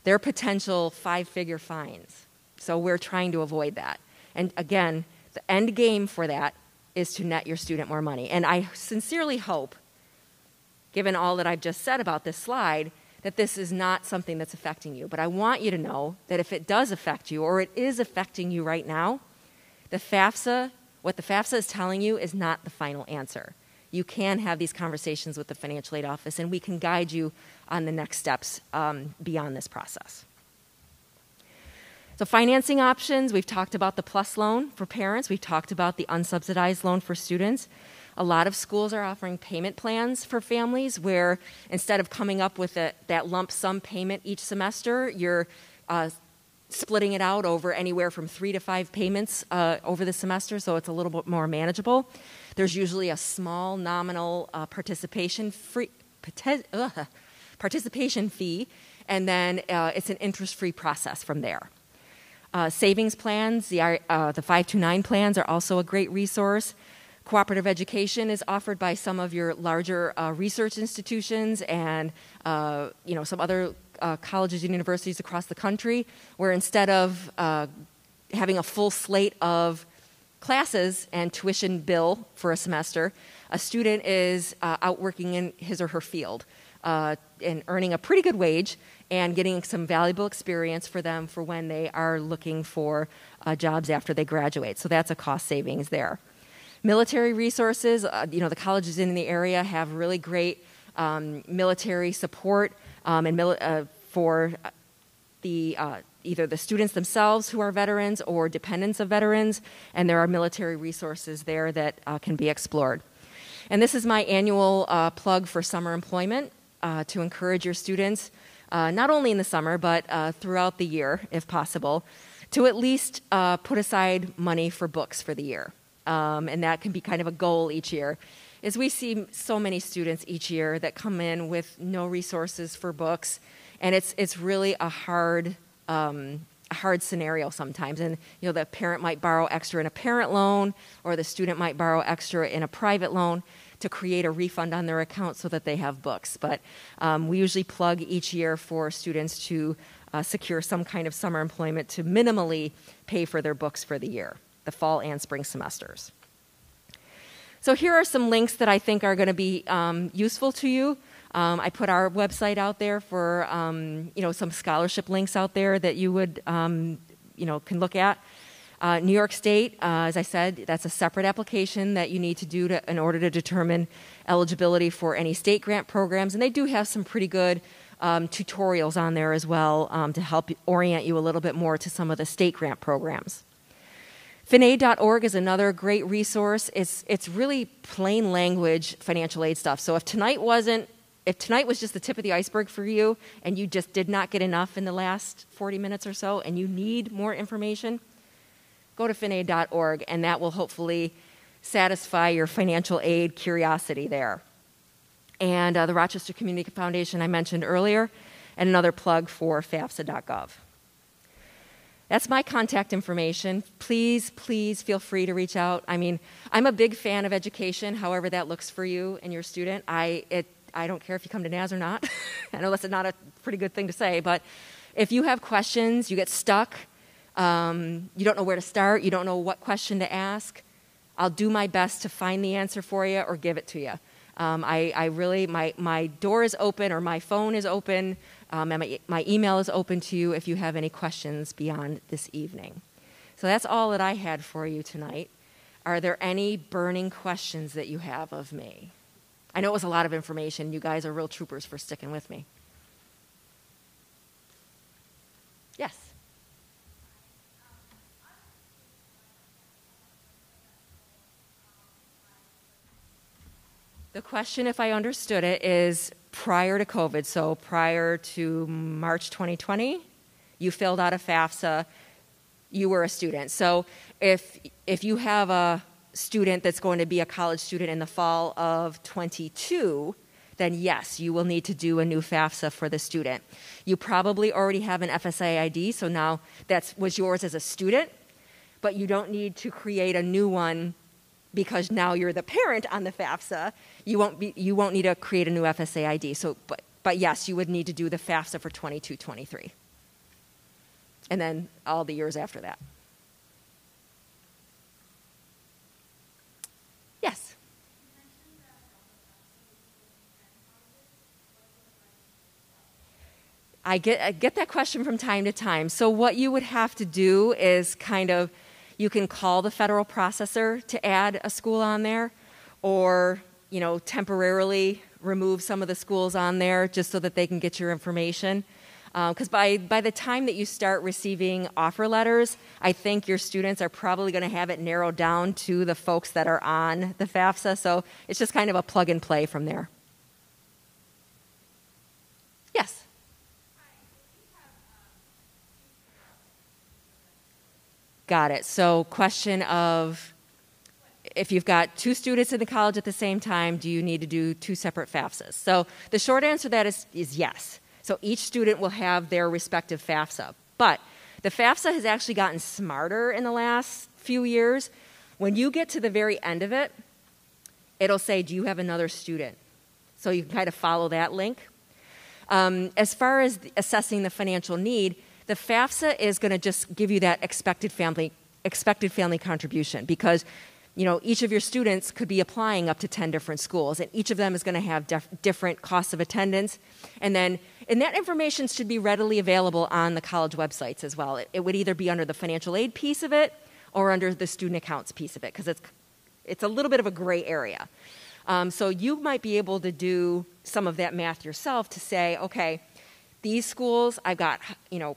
They're potential 5-figure fines. So we're trying to avoid that. And again, the end game for that is to net your student more money. And I sincerely hope, given all that I've just said about this slide, that this is not something that's affecting you. But I want you to know that if it does affect you, or it is affecting you right now, what the FAFSA is telling you is not the final answer. You can have these conversations with the financial aid office, and we can guide you on the next steps beyond this process. So financing options, we've talked about the PLUS loan for parents. We've talked about the unsubsidized loan for students. A lot of schools are offering payment plans for families where instead of coming up with that lump sum payment each semester, you're splitting it out over anywhere from 3 to 5 payments over the semester, so it's a little bit more manageable. There's usually a small nominal participation fee, and then it's an interest-free process from there. Savings plans, the 529 plans are also a great resource. Cooperative education is offered by some of your larger research institutions and some other colleges and universities across the country, where instead of having a full slate of classes and tuition bill for a semester, a student is out working in his or her field. and earning a pretty good wage and getting some valuable experience for them for when they are looking for jobs after they graduate. So that's a cost savings there. Military resources, the colleges in the area have really great military support for the either the students themselves who are veterans or dependents of veterans, and there are military resources there that can be explored. And this is my annual plug for summer employment to encourage your students, not only in the summer, but throughout the year, if possible, to at least put aside money for books for the year. And that can be kind of a goal each year. As we see so many students each year that come in with no resources for books, and it's really a hard scenario sometimes. And the parent might borrow extra in a parent loan, or the student might borrow extra in a private loan to create a refund on their account so that they have books. But we usually plug each year for students to secure some kind of summer employment to minimally pay for their books for the year, the fall and spring semesters. So here are some links that I think are going to be useful to you. I put our website out there for some scholarship links out there that you would can look at. New York State, as I said, that's a separate application that you need to do in order to determine eligibility for any state grant programs, and they do have some pretty good tutorials on there as well to help orient you a little bit more to some of the state grant programs. Finaid.org is another great resource. It's really plain language financial aid stuff. So if tonight was just the tip of the iceberg for you and you just did not get enough in the last 40 minutes or so and you need more information, go to finaid.org, and that will hopefully satisfy your financial aid curiosity there. And the Rochester Community Foundation I mentioned earlier, and another plug for FAFSA.gov. That's my contact information. Please feel free to reach out. I mean, I'm a big fan of education, however that looks for you and your student. I don't care if you come to NAS or not. I know that's not a pretty good thing to say, but if you have questions, you get stuck, you don't know where to start, you don't know what question to ask, I'll do my best to find the answer for you or give it to you. My door is open, or my phone is open, and my email is open to you if you have any questions beyond this evening. So that's all that I had for you tonight. Are there any burning questions that you have of me? I know it was a lot of information. You guys are real troopers for sticking with me. Yes? The question, if I understood it, is prior to COVID, so prior to March 2020, you filled out a FAFSA, you were a student. So if you have a student that's going to be a college student in the fall of 22, then yes, you will need to do a new FAFSA for the student. You probably already have an FSA ID, so now that was yours as a student, but you don't need to create a new one because now you're the parent on the FAFSA. You won't need to create a new FSA ID. So, but yes, you would need to do the FAFSA for 22, 23, and then all the years after that. Yes. I get that question from time to time. So what you would have to do is you can call the federal processor to add a school on there, or temporarily remove some of the schools on there just so that they can get your information. Because by the time that you start receiving offer letters, I think your students are probably going to have it narrowed down to the folks that are on the FAFSA. So it's just kind of a plug and play from there. Yes? Got it. So question of, if you've got two students in the college at the same time, do you need to do two separate FAFSAs? So the short answer to that is yes. So each student will have their respective FAFSA. But the FAFSA has actually gotten smarter in the last few years. When you get to the very end of it, it'll say, do you have another student? So you can kind of follow that link. As far as assessing the financial need, the FAFSA is going to just give you that expected family contribution, because each of your students could be applying up to 10 different schools, and each of them is going to have different costs of attendance. And that information should be readily available on the college websites as well. It would either be under the financial aid piece of it or under the student accounts piece of it, because it's a little bit of a gray area. So you might be able to do some of that math yourself to say, okay, these schools I've got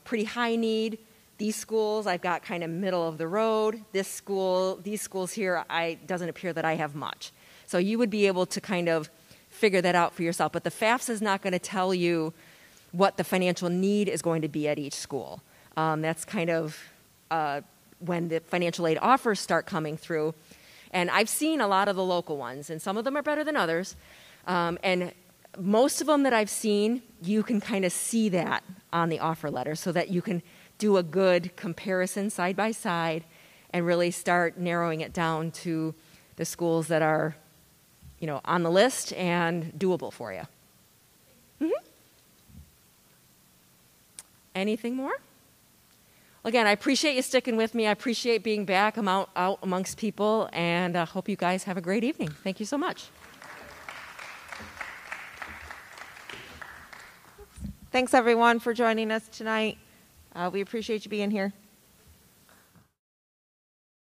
pretty high need. These schools I've got kind of middle of the road. These schools here, doesn't appear that I have much. So you would be able to kind of figure that out for yourself. But the FAFSA is not going to tell you what the financial need is going to be at each school. That's kind of when the financial aid offers start coming through. And I've seen a lot of the local ones, and some of them are better than others. And most of them that I've seen, you can kind of see that on the offer letter so that you can do a good comparison side by side and really start narrowing it down to the schools that are, on the list and doable for you. Mm-hmm. Anything more? Again, I appreciate you sticking with me. I appreciate being back. I'm out amongst people, and I hope you guys have a great evening. Thank you so much. Thanks, everyone, for joining us tonight. We appreciate you being here.